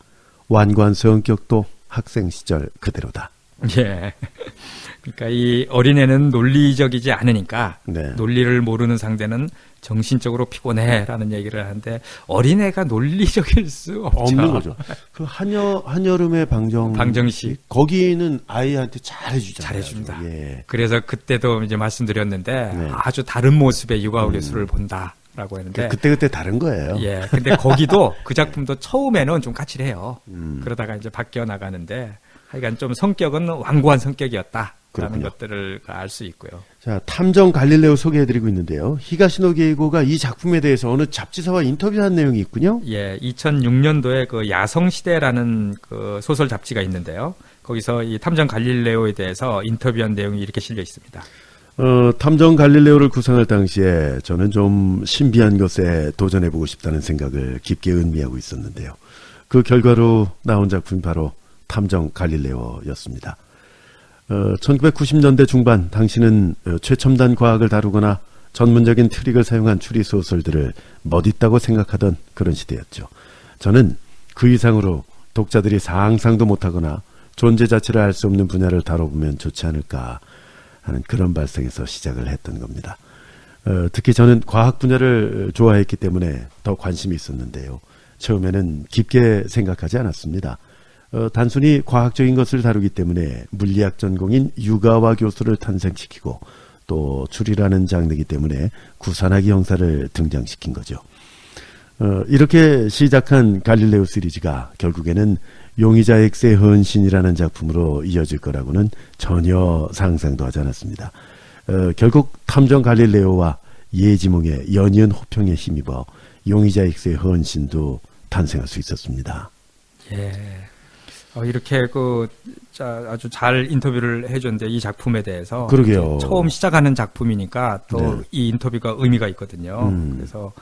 [SPEAKER 1] 완고한 성격도 학생 시절 그대로다.
[SPEAKER 2] 예. 그러니까 이 어린애는 논리적이지 않으니까
[SPEAKER 1] 네.
[SPEAKER 2] 논리를 모르는 상대는 정신적으로 피곤해라는 얘기를 하는데 어린애가 논리적일 수 없죠.
[SPEAKER 1] 없는 거죠. 그 한여름의 방정식 거기는 아이한테 잘해주잖아요.
[SPEAKER 2] 잘해줍니다.
[SPEAKER 1] 예.
[SPEAKER 2] 그래서 그때도 이제 말씀드렸는데
[SPEAKER 1] 네.
[SPEAKER 2] 아주 다른 모습의 유가오 교수를 본다라고 했는데
[SPEAKER 1] 그때 다른 거예요.
[SPEAKER 2] 예. 근데 거기도 그 작품도 처음에는 좀 까칠해요. 그러다가 이제 바뀌어 나가는데 하여간 좀 성격은 완고한 성격이었다라는
[SPEAKER 1] 그렇군요.
[SPEAKER 2] 것들을 알 수 있고요.
[SPEAKER 1] 자, 탐정 갈릴레오 소개해드리고 있는데요. 히가시노 게이고가 이 작품에 대해서 어느 잡지사와 인터뷰한 내용이 있군요.
[SPEAKER 2] 예, 2006년도에 그 야성시대라는 그 소설 잡지가 있는데요. 거기서 이 탐정 갈릴레오에 대해서 인터뷰한 내용이 이렇게 실려 있습니다.
[SPEAKER 1] 탐정 갈릴레오를 구상할 당시에 저는 좀 신비한 것에 도전해보고 싶다는 생각을 깊게 음미하고 있었는데요. 그 결과로 나온 작품이 바로 탐정 갈릴레오였습니다. 1990년대 중반 당시는 최첨단 과학을 다루거나 전문적인 트릭을 사용한 추리 소설들을 멋있다고 생각하던 그런 시대였죠. 저는 그 이상으로 독자들이 상상도 못하거나 존재 자체를 알 수 없는 분야를 다뤄보면 좋지 않을까 하는 그런 발상에서 시작을 했던 겁니다. 특히 저는 과학 분야를 좋아했기 때문에 더 관심이 있었는데요. 처음에는 깊게 생각하지 않았습니다. 단순히 과학적인 것을 다루기 때문에 물리학 전공인 유가와 교수를 탄생시키고 또 추리라는 장르이기 때문에 구산하기 형사를 등장시킨 거죠. 이렇게 시작한 갈릴레오 시리즈가 결국에는 용의자 X의 헌신이라는 작품으로 이어질 거라고는 전혀 상상도 하지 않았습니다. 결국 탐정 갈릴레오와 예지몽의 연이은 호평에 힘입어 용의자 X의 헌신도 탄생할 수 있었습니다.
[SPEAKER 2] 예. 이렇게 아주 잘 인터뷰를 해줬는데 이 작품에 대해서
[SPEAKER 1] 그러게요.
[SPEAKER 2] 처음 시작하는 작품이니까 또
[SPEAKER 1] 네.
[SPEAKER 2] 이 인터뷰가 의미가 있거든요. 그래서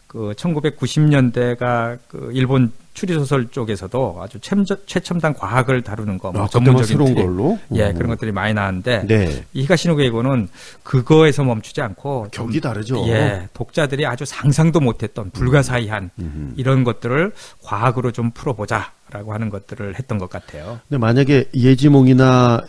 [SPEAKER 2] 그 1990년대가 그 일본 추리소설 쪽에서도 아주 최첨단 과학을 다루는 거, 뭐 전문적인
[SPEAKER 1] 새로운
[SPEAKER 2] 트릭,
[SPEAKER 1] 걸로,
[SPEAKER 2] 예, 그런 것들이 많이 나왔는데
[SPEAKER 1] 네.
[SPEAKER 2] 이 히가시노 게이고는 그거에서 멈추지 않고
[SPEAKER 1] 격이 다르죠.
[SPEAKER 2] 예, 독자들이 아주 상상도 못했던 불가사의한 이런 것들을 과학으로 좀 풀어보자라고 하는 것들을 했던 것 같아요.
[SPEAKER 1] 근데 만약에 예지몽이나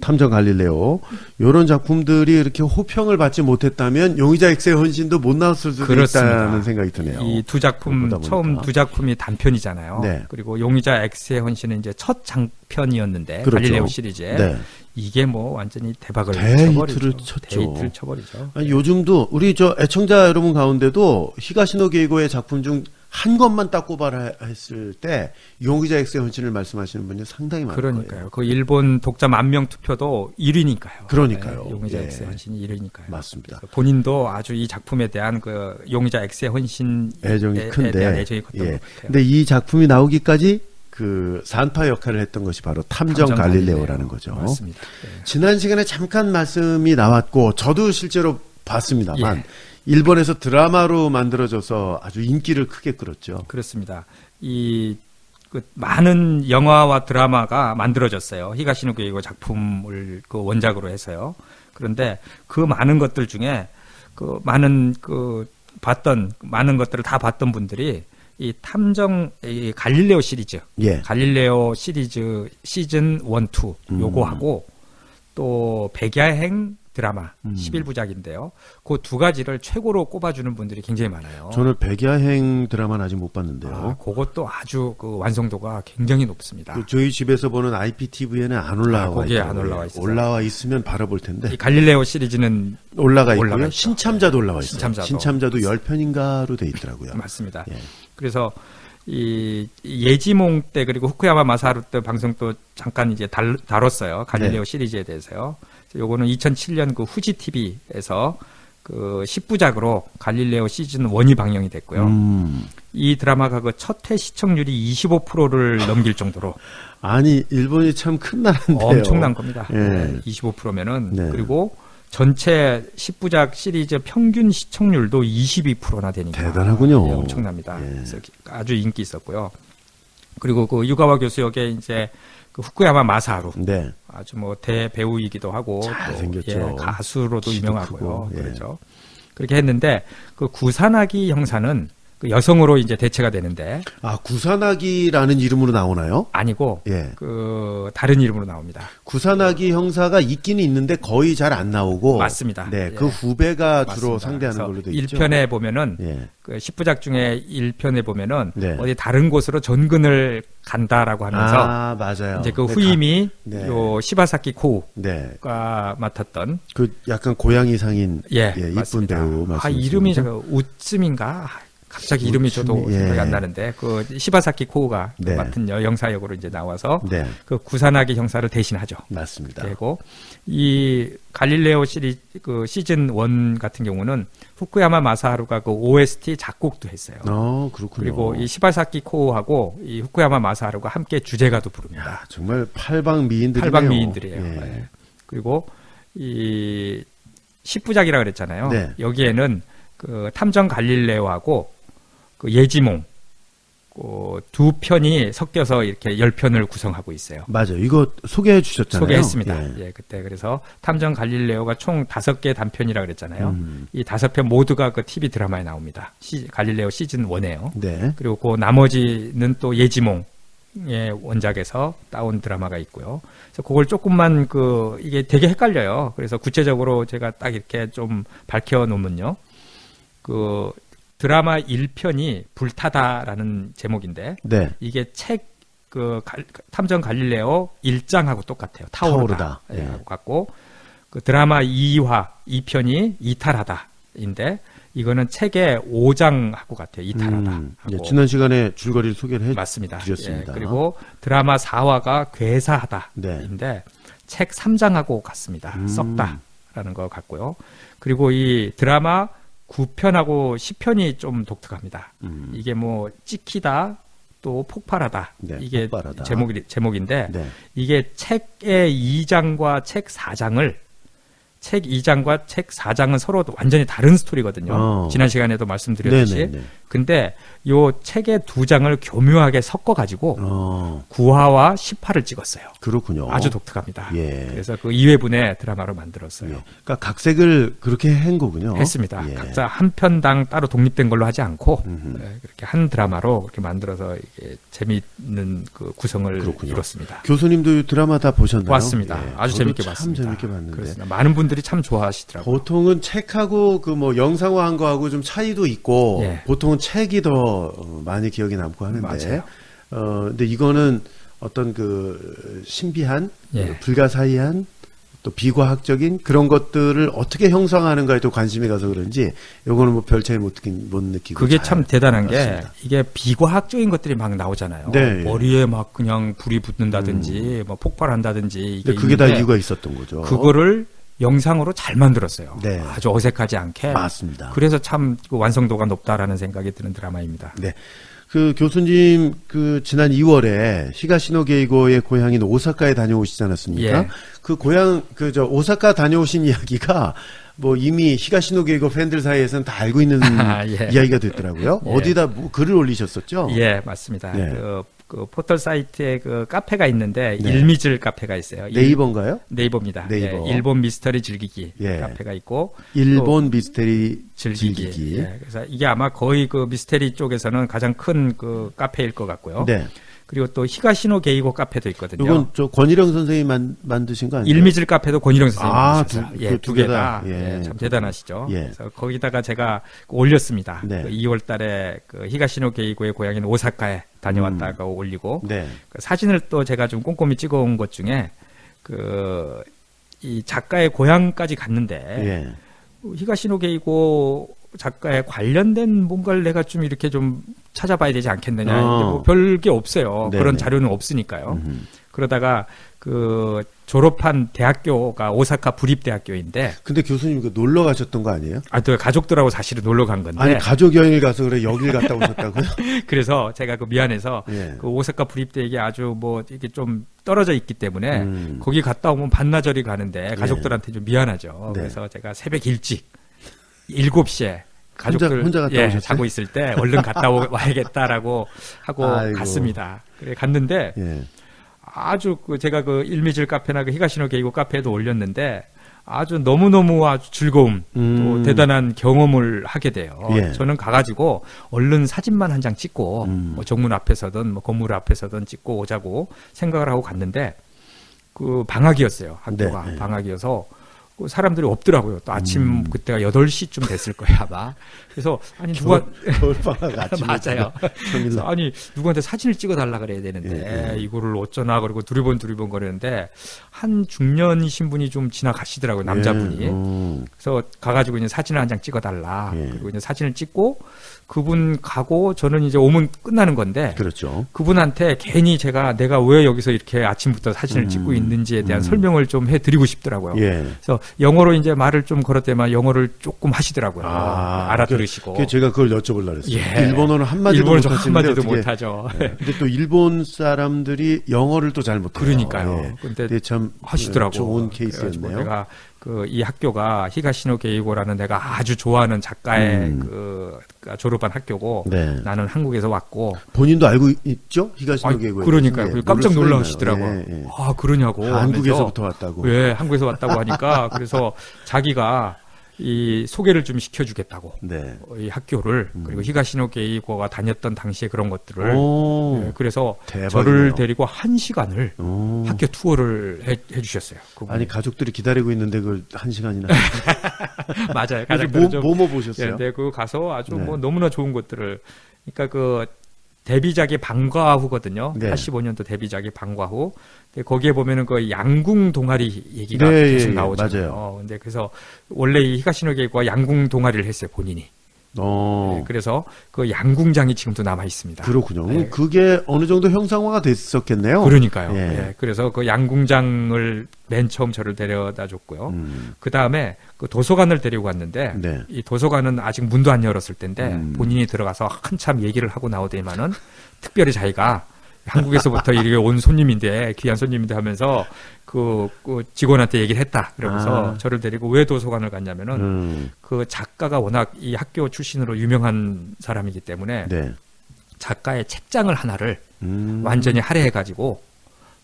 [SPEAKER 1] 탐정 갈릴레오 이런 작품들이 이렇게 호평을 받지 못했다면 용의자 X의 헌신도 못 나왔을 수도
[SPEAKER 2] 그렇습니다.
[SPEAKER 1] 있다는 생각이 드네요.
[SPEAKER 2] 이 두 작품 처음 두 작품이 단편이잖아요.
[SPEAKER 1] 네.
[SPEAKER 2] 그리고 용의자 X의 헌신은 이제 첫 장편이었는데
[SPEAKER 1] 그렇죠.
[SPEAKER 2] 갈릴레오 시리즈에
[SPEAKER 1] 네.
[SPEAKER 2] 이게 뭐 완전히 대박을
[SPEAKER 1] 데이트를
[SPEAKER 2] 쳐버리죠.
[SPEAKER 1] 쳤죠.
[SPEAKER 2] 데이트를 쳐버리죠.
[SPEAKER 1] 아니, 요즘도 우리 애청자 여러분 가운데도 히가시노 게이고의 작품 중 한 것만 딱 꼽아라 했을 때 용의자 X의 헌신을 말씀하시는 분이 상당히 많을
[SPEAKER 2] 그러니까요.
[SPEAKER 1] 거예요.
[SPEAKER 2] 그 일본 독자 10,000명 투표도 1위니까요.
[SPEAKER 1] 그러니까요.
[SPEAKER 2] 네, 용의자
[SPEAKER 1] 예.
[SPEAKER 2] X의 헌신이 1위니까요.
[SPEAKER 1] 맞습니다.
[SPEAKER 2] 본인도 아주 이 작품에 대한 그 용의자 X의 헌신에
[SPEAKER 1] 애정이 큰데.
[SPEAKER 2] 대한 애정이 컸던
[SPEAKER 1] 예.
[SPEAKER 2] 것 같아요.
[SPEAKER 1] 근데 이 작품이 나오기까지 그 산파 역할을 했던 것이 바로 탐정 갈릴레오라는 거죠.
[SPEAKER 2] 맞습니다. 예.
[SPEAKER 1] 지난 시간에 잠깐 말씀이 나왔고 저도 실제로 봤습니다만
[SPEAKER 2] 예.
[SPEAKER 1] 일본에서 드라마로 만들어져서 아주 인기를 크게 끌었죠.
[SPEAKER 2] 그렇습니다. 그 많은 영화와 드라마가 만들어졌어요. 히가시노 게이고 작품을 그 원작으로 해서요. 그런데 그 많은 것들 중에 많은 것들을 다 봤던 분들이 이 갈릴레오 시리즈,
[SPEAKER 1] 예.
[SPEAKER 2] 갈릴레오 시리즈 시즌 1, 2 요거하고 또 백야행 드라마 11부작인데요. 그 두 가지를 최고로 꼽아주는 분들이 굉장히 많아요.
[SPEAKER 1] 저는 백야행 드라마는 아직 못 봤는데요.
[SPEAKER 2] 그것도 아주 그 완성도가 굉장히 높습니다.
[SPEAKER 1] 저희 집에서 보는 IPTV에는 안 올라와
[SPEAKER 2] 거기에
[SPEAKER 1] 있어요.
[SPEAKER 2] 안 올라와 있어요.
[SPEAKER 1] 올라와 있으면 바라볼 텐데.
[SPEAKER 2] 이 갈릴레오 시리즈는
[SPEAKER 1] 올라가 있고요.
[SPEAKER 2] 있죠.
[SPEAKER 1] 신참자도 올라와 있어요.
[SPEAKER 2] 신참자도.
[SPEAKER 1] 신참자도 10편인가로 돼 있더라고요.
[SPEAKER 2] 맞습니다.
[SPEAKER 1] 예.
[SPEAKER 2] 그래서 이 예지몽 때 그리고 후쿠야마 마사하루 때 방송도 잠깐 이제 다뤘어요. 갈릴레오 시리즈에 대해서요. 요거는 2007년 그 후지 TV에서 그 10부작으로 갈릴레오 시즌 1이 방영이 됐고요. 이 드라마가 그 첫 회 시청률이 25%를 넘길 정도로
[SPEAKER 1] 아니 일본이 참 큰 나라인데요.
[SPEAKER 2] 엄청난 겁니다.
[SPEAKER 1] 예.
[SPEAKER 2] 25%면은
[SPEAKER 1] 네.
[SPEAKER 2] 그리고 전체 10부작 시리즈 평균 시청률도 22%나 되니까
[SPEAKER 1] 대단하군요.
[SPEAKER 2] 예, 엄청납니다.
[SPEAKER 1] 예.
[SPEAKER 2] 그래서 아주 인기 있었고요. 그리고 그 유가와 교수 역에 이제 그 후쿠야마 마사하루
[SPEAKER 1] 네.
[SPEAKER 2] 아주 뭐 대배우이기도 하고
[SPEAKER 1] 잘생겼죠.
[SPEAKER 2] 또, 예, 가수로도
[SPEAKER 1] 키도
[SPEAKER 2] 유명하고요.
[SPEAKER 1] 크고, 예.
[SPEAKER 2] 그렇죠. 그렇게 했는데 그 구사나기 형사는 그 여성으로 이제 대체가 되는데
[SPEAKER 1] 아 구사나기라는 이름으로 나오나요?
[SPEAKER 2] 아니고
[SPEAKER 1] 예.
[SPEAKER 2] 그 다른 이름으로 나옵니다.
[SPEAKER 1] 구사나기 형사가 있기는 있는데 거의 잘 안 나오고
[SPEAKER 2] 맞습니다.
[SPEAKER 1] 네,
[SPEAKER 2] 예.
[SPEAKER 1] 그 후배가 주로
[SPEAKER 2] 맞습니다.
[SPEAKER 1] 상대하는
[SPEAKER 2] 그래서
[SPEAKER 1] 걸로 돼 있죠.
[SPEAKER 2] 1편에 보면은
[SPEAKER 1] 예.
[SPEAKER 2] 그 10부작 중에 1편에 보면은
[SPEAKER 1] 네.
[SPEAKER 2] 어디 다른 곳으로 전근을 간다라고 하면서
[SPEAKER 1] 아 맞아요.
[SPEAKER 2] 이제 그
[SPEAKER 1] 네,
[SPEAKER 2] 후임이
[SPEAKER 1] 네.
[SPEAKER 2] 요 시바사키 코우가
[SPEAKER 1] 네.
[SPEAKER 2] 맡았던
[SPEAKER 1] 그 약간 고양이 상인
[SPEAKER 2] 예,
[SPEAKER 1] 이쁜
[SPEAKER 2] 맞습니다.
[SPEAKER 1] 배우 말씀.
[SPEAKER 2] 아 이름이 제가 우쯤인가 갑자기 이름이 저도
[SPEAKER 1] 예.
[SPEAKER 2] 생각이 안 나는데 그 시바사키 코우가
[SPEAKER 1] 네.
[SPEAKER 2] 맡은 여형사 역으로 이제 나와서
[SPEAKER 1] 네.
[SPEAKER 2] 그 구사나기 형사를 대신하죠.
[SPEAKER 1] 맞습니다.
[SPEAKER 2] 되고 이 갈릴레오 시리즈 그 시즌 1 같은 경우는 후쿠야마 마사하루가 그 OST 작곡도 했어요.
[SPEAKER 1] 그렇군요.
[SPEAKER 2] 그리고 이 시바사키 코우하고 이 후쿠야마 마사하루가 함께 주제가도 부릅니다.
[SPEAKER 1] 야, 정말 팔방 미인들이네요.
[SPEAKER 2] 팔방 미인들이에요.
[SPEAKER 1] 예.
[SPEAKER 2] 네. 그리고 이 10부작이라 그랬잖아요.
[SPEAKER 1] 네.
[SPEAKER 2] 여기에는 그 탐정 갈릴레오하고 그 예지몽 두 편이 섞여서 이렇게 10편을 구성하고 있어요.
[SPEAKER 1] 맞아요. 이거 소개해 주셨잖아요.
[SPEAKER 2] 소개했습니다.
[SPEAKER 1] 예.
[SPEAKER 2] 예, 그때 그래서 탐정 갈릴레오가 총 5개 단편이라 그랬잖아요. 이 5편 모두가 그 TV 드라마에 나옵니다. 갈릴레오 시즌 1에요.
[SPEAKER 1] 네.
[SPEAKER 2] 그리고 그 나머지는 또 예지몽의 원작에서 따온 드라마가 있고요. 그래서 그걸 조금만 이게 되게 헷갈려요. 그래서 구체적으로 제가 딱 이렇게 좀 밝혀 놓으면요. 그 드라마 1편이 불타다라는 제목인데
[SPEAKER 1] 네.
[SPEAKER 2] 이게 책 탐정 갈릴레오 1장하고 똑같아요. 타오르다.
[SPEAKER 1] 타오르다.
[SPEAKER 2] 예, 같고 그 드라마 2편이 이탈하다인데 이거는 책의 5장하고 같아요. 이탈하다.
[SPEAKER 1] 예,
[SPEAKER 2] 하고.
[SPEAKER 1] 지난 시간에 줄거리를 소개를 해
[SPEAKER 2] 맞습니다.
[SPEAKER 1] 드렸습니다.
[SPEAKER 2] 예, 그리고 드라마 4화가 괴사하다인데
[SPEAKER 1] 네.
[SPEAKER 2] 책 3장하고 같습니다. 썩다라는 거 같고요. 그리고 이 드라마 9편하고 10편이 좀 독특합니다. 이게 뭐 찍히다 또 폭발하다.
[SPEAKER 1] 네,
[SPEAKER 2] 이게
[SPEAKER 1] 폭발하다.
[SPEAKER 2] 제목인데
[SPEAKER 1] 네.
[SPEAKER 2] 이게 책의 2장과 책 4장을 책 2장과 책 4장은 서로 완전히 다른 스토리거든요. 지난 시간에도 말씀드렸듯이.
[SPEAKER 1] 네네네.
[SPEAKER 2] 근데 요 책의 2장을 교묘하게 섞어가지고 9화와 10화를 찍었어요.
[SPEAKER 1] 그렇군요.
[SPEAKER 2] 아주 독특합니다.
[SPEAKER 1] 예.
[SPEAKER 2] 그래서 그 2회분의 드라마로 만들었어요.
[SPEAKER 1] 예. 그러니까 각색을 그렇게 한 거군요.
[SPEAKER 2] 했습니다.
[SPEAKER 1] 예.
[SPEAKER 2] 각자 한 편당 따로 독립된 걸로 하지 않고 그렇게 한 드라마로 그렇게 만들어서 이게 재미있는 그 구성을
[SPEAKER 1] 그렇군요.
[SPEAKER 2] 이뤘습니다.
[SPEAKER 1] 교수님도 드라마 다 보셨나요?
[SPEAKER 2] 봤습니다.
[SPEAKER 1] 예.
[SPEAKER 2] 아주
[SPEAKER 1] 저도
[SPEAKER 2] 재밌게
[SPEAKER 1] 참
[SPEAKER 2] 봤습니다.
[SPEAKER 1] 재밌게 봤는데.
[SPEAKER 2] 그렇습니다. 많은 분들이 참 좋아하시더라고요.
[SPEAKER 1] 보통은 책하고 그 뭐 영상화한 거하고 좀 차이도 있고
[SPEAKER 2] 예.
[SPEAKER 1] 보통은 책이 더 많이 기억에 남고 하는데
[SPEAKER 2] 맞아요.
[SPEAKER 1] 근데 이거는 어떤 그 신비한
[SPEAKER 2] 예.
[SPEAKER 1] 불가사의한 또 비과학적인 그런 것들을 어떻게 형성하는가에 또 관심이 가서 그런지 요거는 뭐 별 차이 못 느끼고
[SPEAKER 2] 그게
[SPEAKER 1] 잘
[SPEAKER 2] 참 대단한 게
[SPEAKER 1] 봤습니다.
[SPEAKER 2] 이게 비과학적인 것들이 막 나오잖아요.
[SPEAKER 1] 네.
[SPEAKER 2] 머리에 막 그냥 불이 붙는다든지 뭐 폭발한다든지 이게
[SPEAKER 1] 근데 그게 다
[SPEAKER 2] 있는데
[SPEAKER 1] 이유가 있었던 거죠.
[SPEAKER 2] 그거를 영상으로 잘 만들었어요.
[SPEAKER 1] 네.
[SPEAKER 2] 아주 어색하지 않게.
[SPEAKER 1] 맞습니다.
[SPEAKER 2] 그래서 참 그 완성도가 높다라는 생각이 드는 드라마입니다.
[SPEAKER 1] 네. 그 교수님 그 지난 2월에 히가시노 게이고의 고향인 오사카에 다녀오시지 않았습니까?
[SPEAKER 2] 예.
[SPEAKER 1] 그 고향 오사카 다녀오신 이야기가 뭐 이미 히가시노 게이고 팬들 사이에서는 다 알고 있는
[SPEAKER 2] 예.
[SPEAKER 1] 이야기가 됐더라고요.
[SPEAKER 2] 예.
[SPEAKER 1] 어디다 뭐 글을 올리셨었죠?
[SPEAKER 2] 예, 맞습니다.
[SPEAKER 1] 네.
[SPEAKER 2] 그 포털 사이트에 그 카페가 있는데
[SPEAKER 1] 네.
[SPEAKER 2] 일미즐 카페가 있어요.
[SPEAKER 1] 네이버인가요?
[SPEAKER 2] 네이버입니다.
[SPEAKER 1] 네이버.
[SPEAKER 2] 예, 일본 미스터리 즐기기
[SPEAKER 1] 예.
[SPEAKER 2] 카페가 있고
[SPEAKER 1] 일본 미스테리
[SPEAKER 2] 즐기기.
[SPEAKER 1] 즐기기.
[SPEAKER 2] 예, 그래서 이게 아마 거의 그 미스테리 쪽에서는 가장 큰 그 카페일 것 같고요.
[SPEAKER 1] 네.
[SPEAKER 2] 그리고 또 히가시노 게이고 카페도 있거든요.
[SPEAKER 1] 이건 저 권일영 선생님이 만드신 거 아니에요?
[SPEAKER 2] 일미즐 카페도 권일영 선생님이
[SPEAKER 1] 아,
[SPEAKER 2] 만드셨어요.
[SPEAKER 1] 그
[SPEAKER 2] 예,
[SPEAKER 1] 두
[SPEAKER 2] 두 개
[SPEAKER 1] 개다.
[SPEAKER 2] 다.
[SPEAKER 1] 예.
[SPEAKER 2] 예, 참 대단하시죠.
[SPEAKER 1] 예.
[SPEAKER 2] 그래서 거기다가 제가 올렸습니다.
[SPEAKER 1] 네.
[SPEAKER 2] 그 2월 달에 그 히가시노 게이고의 고향인 오사카에 다녀왔다가 올리고
[SPEAKER 1] 네.
[SPEAKER 2] 그 사진을 또 제가 좀 꼼꼼히 찍어온 것 중에 이 작가의 고향까지 갔는데
[SPEAKER 1] 예.
[SPEAKER 2] 히가시노 게이고 작가에 관련된 뭔가를 내가 좀 이렇게 좀 찾아봐야 되지 않겠느냐. 근데 뭐 별게 없어요.
[SPEAKER 1] 네네.
[SPEAKER 2] 그런 자료는 없으니까요. 그러다가 그 졸업한 대학교가 오사카 부립대학교인데.
[SPEAKER 1] 근데 교수님 그 놀러 가셨던 거 아니에요?
[SPEAKER 2] 또 가족들하고 사실은 놀러 간 건데.
[SPEAKER 1] 아니 가족 여행을 가서 그래 여길 갔다 오셨다고요?
[SPEAKER 2] 그래서 제가 그 미안해서
[SPEAKER 1] 예.
[SPEAKER 2] 그 오사카 부립대에 아주 뭐 이게 좀 떨어져 있기 때문에 거기 갔다 오면 반나절이 가는데 가족들한테 좀 미안하죠.
[SPEAKER 1] 네.
[SPEAKER 2] 그래서 제가 새벽 일찍 7시에 가족들
[SPEAKER 1] 혼자 갔다 오셨어요?
[SPEAKER 2] 자고 있을 때 얼른 갔다 와야겠다라고 하고
[SPEAKER 1] 아이고.
[SPEAKER 2] 갔습니다. 그래 갔는데
[SPEAKER 1] 예.
[SPEAKER 2] 아주 제가 그 일미질 카페나 그 히가시노 게이고 카페에도 올렸는데 아주 너무너무 아주 즐거움 또 대단한 경험을 하게 돼요.
[SPEAKER 1] 예.
[SPEAKER 2] 저는 가가지고 얼른 사진만 한 장 찍고 뭐 정문 앞에서든 뭐 건물 앞에서든 찍고 오자고 생각을 하고 갔는데 그 방학이었어요. 학교가
[SPEAKER 1] 네.
[SPEAKER 2] 방학이어서 그 사람들이 없더라고요. 또 아침 그때가 8시쯤 됐을 거예요 아마. 그래서 아니 누가
[SPEAKER 1] 겨울방학 아침에
[SPEAKER 2] 맞아요.
[SPEAKER 1] 평일날.
[SPEAKER 2] 그래서 아니 누구한테 사진을 찍어달라 그래야 되는데 이거를 어쩌나 그리고 두리번 거리는데 한 중년이신 분이 좀 지나가시더라고요. 남자분이. 그래서 가가지고 이제 사진을 한 장 찍어달라.
[SPEAKER 1] 예.
[SPEAKER 2] 그리고 이제 사진을 찍고 그분 가고 저는 이제 오면 끝나는 건데
[SPEAKER 1] 그렇죠.
[SPEAKER 2] 그분한테 괜히 내가 왜 여기서 이렇게 아침부터 사진을 찍고 있는지에 대한 설명을 좀 해드리고 싶더라고요.
[SPEAKER 1] 예.
[SPEAKER 2] 그래서 영어로 이제 말을 좀 걸었더만 영어를 조금 하시더라고요. 알아들으시고.
[SPEAKER 1] 제가 그걸 여쭤보려고 했어요.
[SPEAKER 2] 예.
[SPEAKER 1] 일본어는 한마디도
[SPEAKER 2] 일본어 좀
[SPEAKER 1] 못하시는데
[SPEAKER 2] 한마디도
[SPEAKER 1] 어떻게.
[SPEAKER 2] 못하죠.
[SPEAKER 1] 예. 근데 또 일본 사람들이 영어를 또 잘 못해요.
[SPEAKER 2] 그러니까요.
[SPEAKER 1] 예.
[SPEAKER 2] 근데
[SPEAKER 1] 참
[SPEAKER 2] 하시더라고.
[SPEAKER 1] 좋은
[SPEAKER 2] 그래가지고
[SPEAKER 1] 케이스였네요.
[SPEAKER 2] 내가 이 학교가 히가시노 게이고라는 내가 아주 좋아하는 작가의 졸업한 학교고
[SPEAKER 1] 네.
[SPEAKER 2] 나는 한국에서 왔고
[SPEAKER 1] 본인도 알고 있죠? 히가시노 게이고에.
[SPEAKER 2] 그러니까요.
[SPEAKER 1] 예.
[SPEAKER 2] 깜짝
[SPEAKER 1] 모를 수가
[SPEAKER 2] 놀라시더라고요.
[SPEAKER 1] 있나요? 예, 예.
[SPEAKER 2] 아 그러냐고.
[SPEAKER 1] 한국에서부터
[SPEAKER 2] 하면서
[SPEAKER 1] 왔다고.
[SPEAKER 2] 왜 한국에서 왔다고 하니까 그래서 자기가 이 소개를 좀 시켜주겠다고.
[SPEAKER 1] 네.
[SPEAKER 2] 이 학교를 그리고 히가시노 게이고가 다녔던 당시에 그런 것들을
[SPEAKER 1] 오.
[SPEAKER 2] 예, 그래서
[SPEAKER 1] 대박이네요.
[SPEAKER 2] 저를 데리고 1시간을
[SPEAKER 1] 오.
[SPEAKER 2] 학교 투어를 해주셨어요. 그분이.
[SPEAKER 1] 아니 가족들이 기다리고 있는데 그걸 1시간이나.
[SPEAKER 2] 맞아요.
[SPEAKER 1] 그래서
[SPEAKER 2] 가족들은 좀
[SPEAKER 1] 뭐 보셨어요?
[SPEAKER 2] 네, 그 가서 아주
[SPEAKER 1] 네.
[SPEAKER 2] 뭐 너무나 좋은 것들을 그러니까 그 데뷔작이 방과후거든요.
[SPEAKER 1] 네.
[SPEAKER 2] 85년도 데뷔작이 방과후. 근데 거기에 보면은 그 양궁 동아리 얘기가
[SPEAKER 1] 네,
[SPEAKER 2] 계속
[SPEAKER 1] 예, 예,
[SPEAKER 2] 나오잖아요.
[SPEAKER 1] 맞아요.
[SPEAKER 2] 근데 그래서 원래 이 히가시노 게이고가 양궁 동아리를 했어요, 본인이. 네, 그래서 그 양궁장이 지금도 남아 있습니다.
[SPEAKER 1] 그렇군요.
[SPEAKER 2] 네.
[SPEAKER 1] 그게 어느 정도 형상화가 됐었겠네요.
[SPEAKER 2] 그러니까요.
[SPEAKER 1] 예.
[SPEAKER 2] 예, 그래서 그 양궁장을 맨 처음 저를 데려다 줬고요. 그 다음에 그 도서관을 데리고 갔는데
[SPEAKER 1] 네.
[SPEAKER 2] 이 도서관은 아직 문도 안 열었을 때인데 본인이 들어가서 한참 얘기를 하고 나오더니만은 특별히 자기가 한국에서부터 이렇게 온 손님인데 귀한 손님인데 하면서 그 직원한테 얘기를 했다. 그러면서 저를 데리고 왜 도서관을 갔냐면은 그 작가가 워낙 이 학교 출신으로 유명한 사람이기 때문에
[SPEAKER 1] 네.
[SPEAKER 2] 작가의 책장을 하나를 완전히 할애해가지고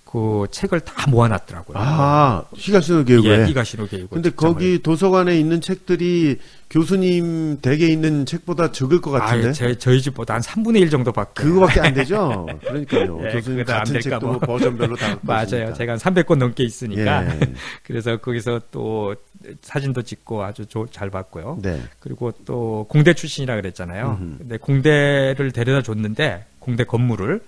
[SPEAKER 2] 그 책을 다 모아놨더라고요.
[SPEAKER 1] 아, 히가시노 게이고에.
[SPEAKER 2] 예, 히가시노 게이고.
[SPEAKER 1] 근데
[SPEAKER 2] 책장을.
[SPEAKER 1] 거기 도서관에 있는 책들이 교수님 댁에 있는 책보다 적을 것 같은데.
[SPEAKER 2] 저희 집보다 한 3분의 1 정도밖에.
[SPEAKER 1] 그거밖에 안 되죠. 그러니까요.
[SPEAKER 2] 예,
[SPEAKER 1] 교수님
[SPEAKER 2] 그거도 안
[SPEAKER 1] 같은
[SPEAKER 2] 될까
[SPEAKER 1] 책도
[SPEAKER 2] 뭐.
[SPEAKER 1] 버전별로 다 갖고
[SPEAKER 2] 맞아요.
[SPEAKER 1] 있으니까.
[SPEAKER 2] 제가 한 300권 넘게 있으니까.
[SPEAKER 1] 예.
[SPEAKER 2] 그래서 거기서 또 사진도 찍고 아주 잘 봤고요.
[SPEAKER 1] 네.
[SPEAKER 2] 그리고 또 공대 출신이라 그랬잖아요. 근데 공대를 데려다 줬는데 공대 건물을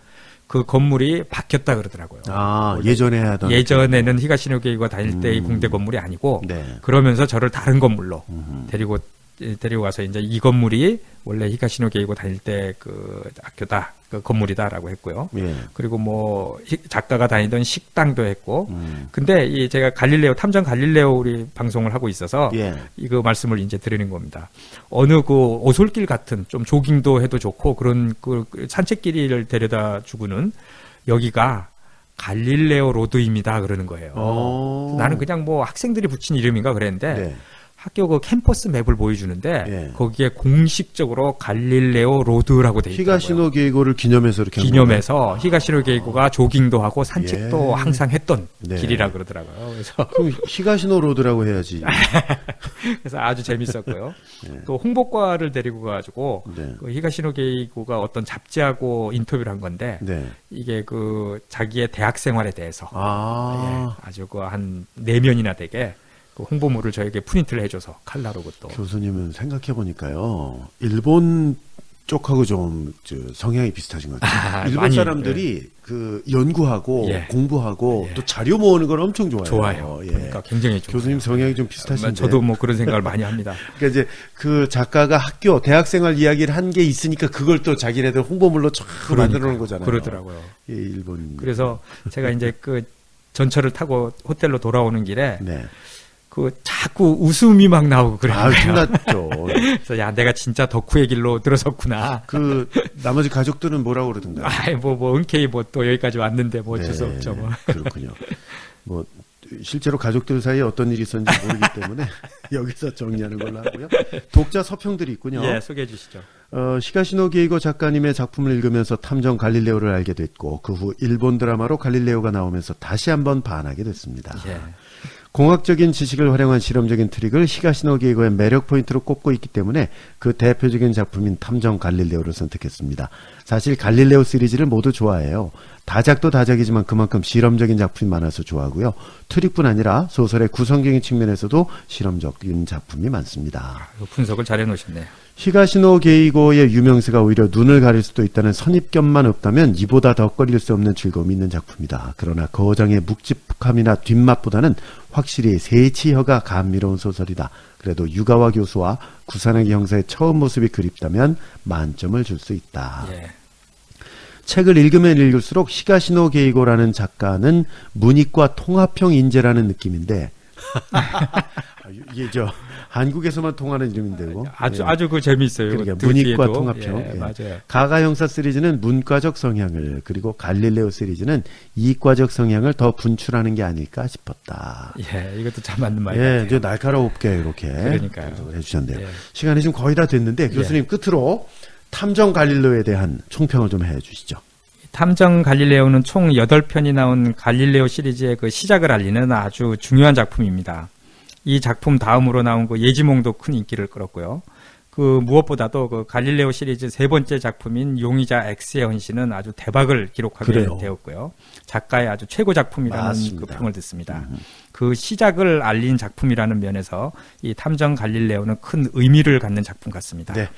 [SPEAKER 2] 그 건물이 바뀌었다 그러더라고요.
[SPEAKER 1] 아, 예전에 하던.
[SPEAKER 2] 예전에는 히가시노 게이고가 다닐 때 이 공대 건물이 아니고
[SPEAKER 1] 네.
[SPEAKER 2] 그러면서 저를 다른 건물로 데리고 가서 이제 이 건물이 원래 히가시노 게이고 다닐 때 그 학교다, 그 건물이다라고 했고요.
[SPEAKER 1] 예.
[SPEAKER 2] 그리고 뭐 작가가 다니던 식당도 했고. 근데 이 제가 갈릴레오 탐정 갈릴레오 우리 방송을 하고 있어서
[SPEAKER 1] 예.
[SPEAKER 2] 이거 말씀을 이제 드리는 겁니다. 어느 그 오솔길 같은 좀 조깅도 해도 좋고 그런 그 산책길을 데려다 주고는 여기가 갈릴레오 로드입니다 그러는 거예요. 나는 그냥 뭐 학생들이 붙인 이름인가 그랬는데
[SPEAKER 1] 네.
[SPEAKER 2] 학교 그 캠퍼스 맵을 보여주는데
[SPEAKER 1] 예.
[SPEAKER 2] 거기에 공식적으로 갈릴레오 로드라고 돼 있더라고요.
[SPEAKER 1] 히가시노 게이고를 기념해서 이렇게 한
[SPEAKER 2] 기념해서 히가시노 게이고가 조깅도 하고 산책도
[SPEAKER 1] 예.
[SPEAKER 2] 항상 했던
[SPEAKER 1] 네.
[SPEAKER 2] 길이라 그러더라고요. 그래서
[SPEAKER 1] 그럼 히가시노 로드라고 해야지.
[SPEAKER 2] 그래서 아주 재밌었고요. 또 홍보과를 데리고 가가지고
[SPEAKER 1] 네.
[SPEAKER 2] 그 히가시노 게이고가 어떤 잡지하고 인터뷰를 한 건데
[SPEAKER 1] 네.
[SPEAKER 2] 이게 그 자기의 대학 생활에 대해서
[SPEAKER 1] 아.
[SPEAKER 2] 예, 아주 그 한 4면이나 되게 그 홍보물을 저에게 프린트를 해줘서 칼라로 그것도
[SPEAKER 1] 교수님은 생각해 보니까요. 일본 쪽하고 좀 성향이 비슷하신 것 같아요. 일본
[SPEAKER 2] 많이,
[SPEAKER 1] 사람들이 그 연구하고
[SPEAKER 2] 예.
[SPEAKER 1] 공부하고 또 자료 모으는 걸 엄청 좋아해요.
[SPEAKER 2] 좋아요.
[SPEAKER 1] 예.
[SPEAKER 2] 그러니까 굉장히 좋아요.
[SPEAKER 1] 교수님 성향이 좀 비슷하신데.
[SPEAKER 2] 저도 뭐 그런 생각을 많이 합니다.
[SPEAKER 1] 그러니까 이제 그 작가가 학교 대학생활 이야기를 한 게 있으니까 그걸 또 자기네들 홍보물로 쫙 만들어 놓은 거잖아요.
[SPEAKER 2] 그러더라고요.
[SPEAKER 1] 예, 일본.
[SPEAKER 2] 그래서 제가 이제 그 전철을 타고 호텔로 돌아오는 길에
[SPEAKER 1] 네.
[SPEAKER 2] 그 자꾸 웃음이 막 나오고 그래요.
[SPEAKER 1] 아, 신났죠.
[SPEAKER 2] 그래서 야 내가 진짜 덕후의 길로 들어섰구나.
[SPEAKER 1] 그 나머지 가족들은 뭐라고 그러던가요?
[SPEAKER 2] 아이 뭐 흔쾌히 뭐 또 여기까지 왔는데 뭐 어쩔 수
[SPEAKER 1] 네,
[SPEAKER 2] 없죠. 뭐.
[SPEAKER 1] 그렇군요. 뭐 실제로 가족들 사이에 어떤 일이 있었는지 모르기 때문에 여기서 정리하는 걸로 하고요. 독자 서평들이 있군요.
[SPEAKER 2] 예, 소개해 주시죠.
[SPEAKER 1] 시가시노 게이고 작가님의 작품을 읽으면서 탐정 갈릴레오를 알게 됐고 그 후 일본 드라마로 갈릴레오가 나오면서 다시 한번 반하게 됐습니다.
[SPEAKER 2] 예.
[SPEAKER 1] 공학적인 지식을 활용한 실험적인 트릭을 시가시노 게이고의 매력 포인트로 꼽고 있기 때문에 그 대표적인 작품인 탐정 갈릴레오를 선택했습니다. 사실 갈릴레오 시리즈를 모두 좋아해요. 다작도 다작이지만 그만큼 실험적인 작품이 많아서 좋아하고요. 트릭뿐 아니라 소설의 구성적인 측면에서도 실험적인 작품이 많습니다.
[SPEAKER 2] 분석을 잘 해놓으셨네요.
[SPEAKER 1] 히가시노 게이고의 유명세가 오히려 눈을 가릴 수도 있다는 선입견만 없다면 이보다 더 꺼릴 수 없는 즐거움이 있는 작품이다. 그러나 거장의 묵직함이나 뒷맛보다는 확실히 세치혀가 감미로운 소설이다. 그래도 유가와 교수와 구사나기 형사의 처음 모습이 그립다면 만점을 줄 수 있다.
[SPEAKER 2] 예.
[SPEAKER 1] 책을 읽으면 읽을수록 히가시노 게이고라는 작가는 문이과 통합형 인재라는 느낌인데 이게 한국에서만 통하는 이름인데요.
[SPEAKER 2] 아주 그 재미있어요.
[SPEAKER 1] 그러니까
[SPEAKER 2] 그
[SPEAKER 1] 문이과
[SPEAKER 2] 뒤에도.
[SPEAKER 1] 통합형.
[SPEAKER 2] 예,
[SPEAKER 1] 예.
[SPEAKER 2] 맞아요.
[SPEAKER 1] 가가 형사 시리즈는 문과적 성향을 그리고 갈릴레오 시리즈는 이과적 성향을 더 분출하는 게 아닐까 싶었다.
[SPEAKER 2] 예, 이것도 참 맞는 말이에요.
[SPEAKER 1] 예, 이제 날카롭게 이렇게
[SPEAKER 2] 그러니까요.
[SPEAKER 1] 분석을 해주셨네요.
[SPEAKER 2] 예.
[SPEAKER 1] 시간이 지금 거의 다 됐는데 교수님 끝으로 탐정 갈릴레오에 대한 총평을 좀 해주시죠.
[SPEAKER 2] 탐정 갈릴레오는 총 8편이 나온 갈릴레오 시리즈의 그 시작을 알리는 아주 중요한 작품입니다. 이 작품 다음으로 나온 그 예지몽도 큰 인기를 끌었고요. 그 무엇보다도 그 갈릴레오 시리즈 세 번째 작품인 용의자 X의 헌신은 아주 대박을 기록하게
[SPEAKER 1] 그래요.
[SPEAKER 2] 되었고요. 작가의 아주 최고 작품이라는
[SPEAKER 1] 맞습니다.
[SPEAKER 2] 그 평을 듣습니다. 그 시작을 알린 작품이라는 면에서 이 탐정 갈릴레오는 큰 의미를 갖는 작품 같습니다.
[SPEAKER 1] 네.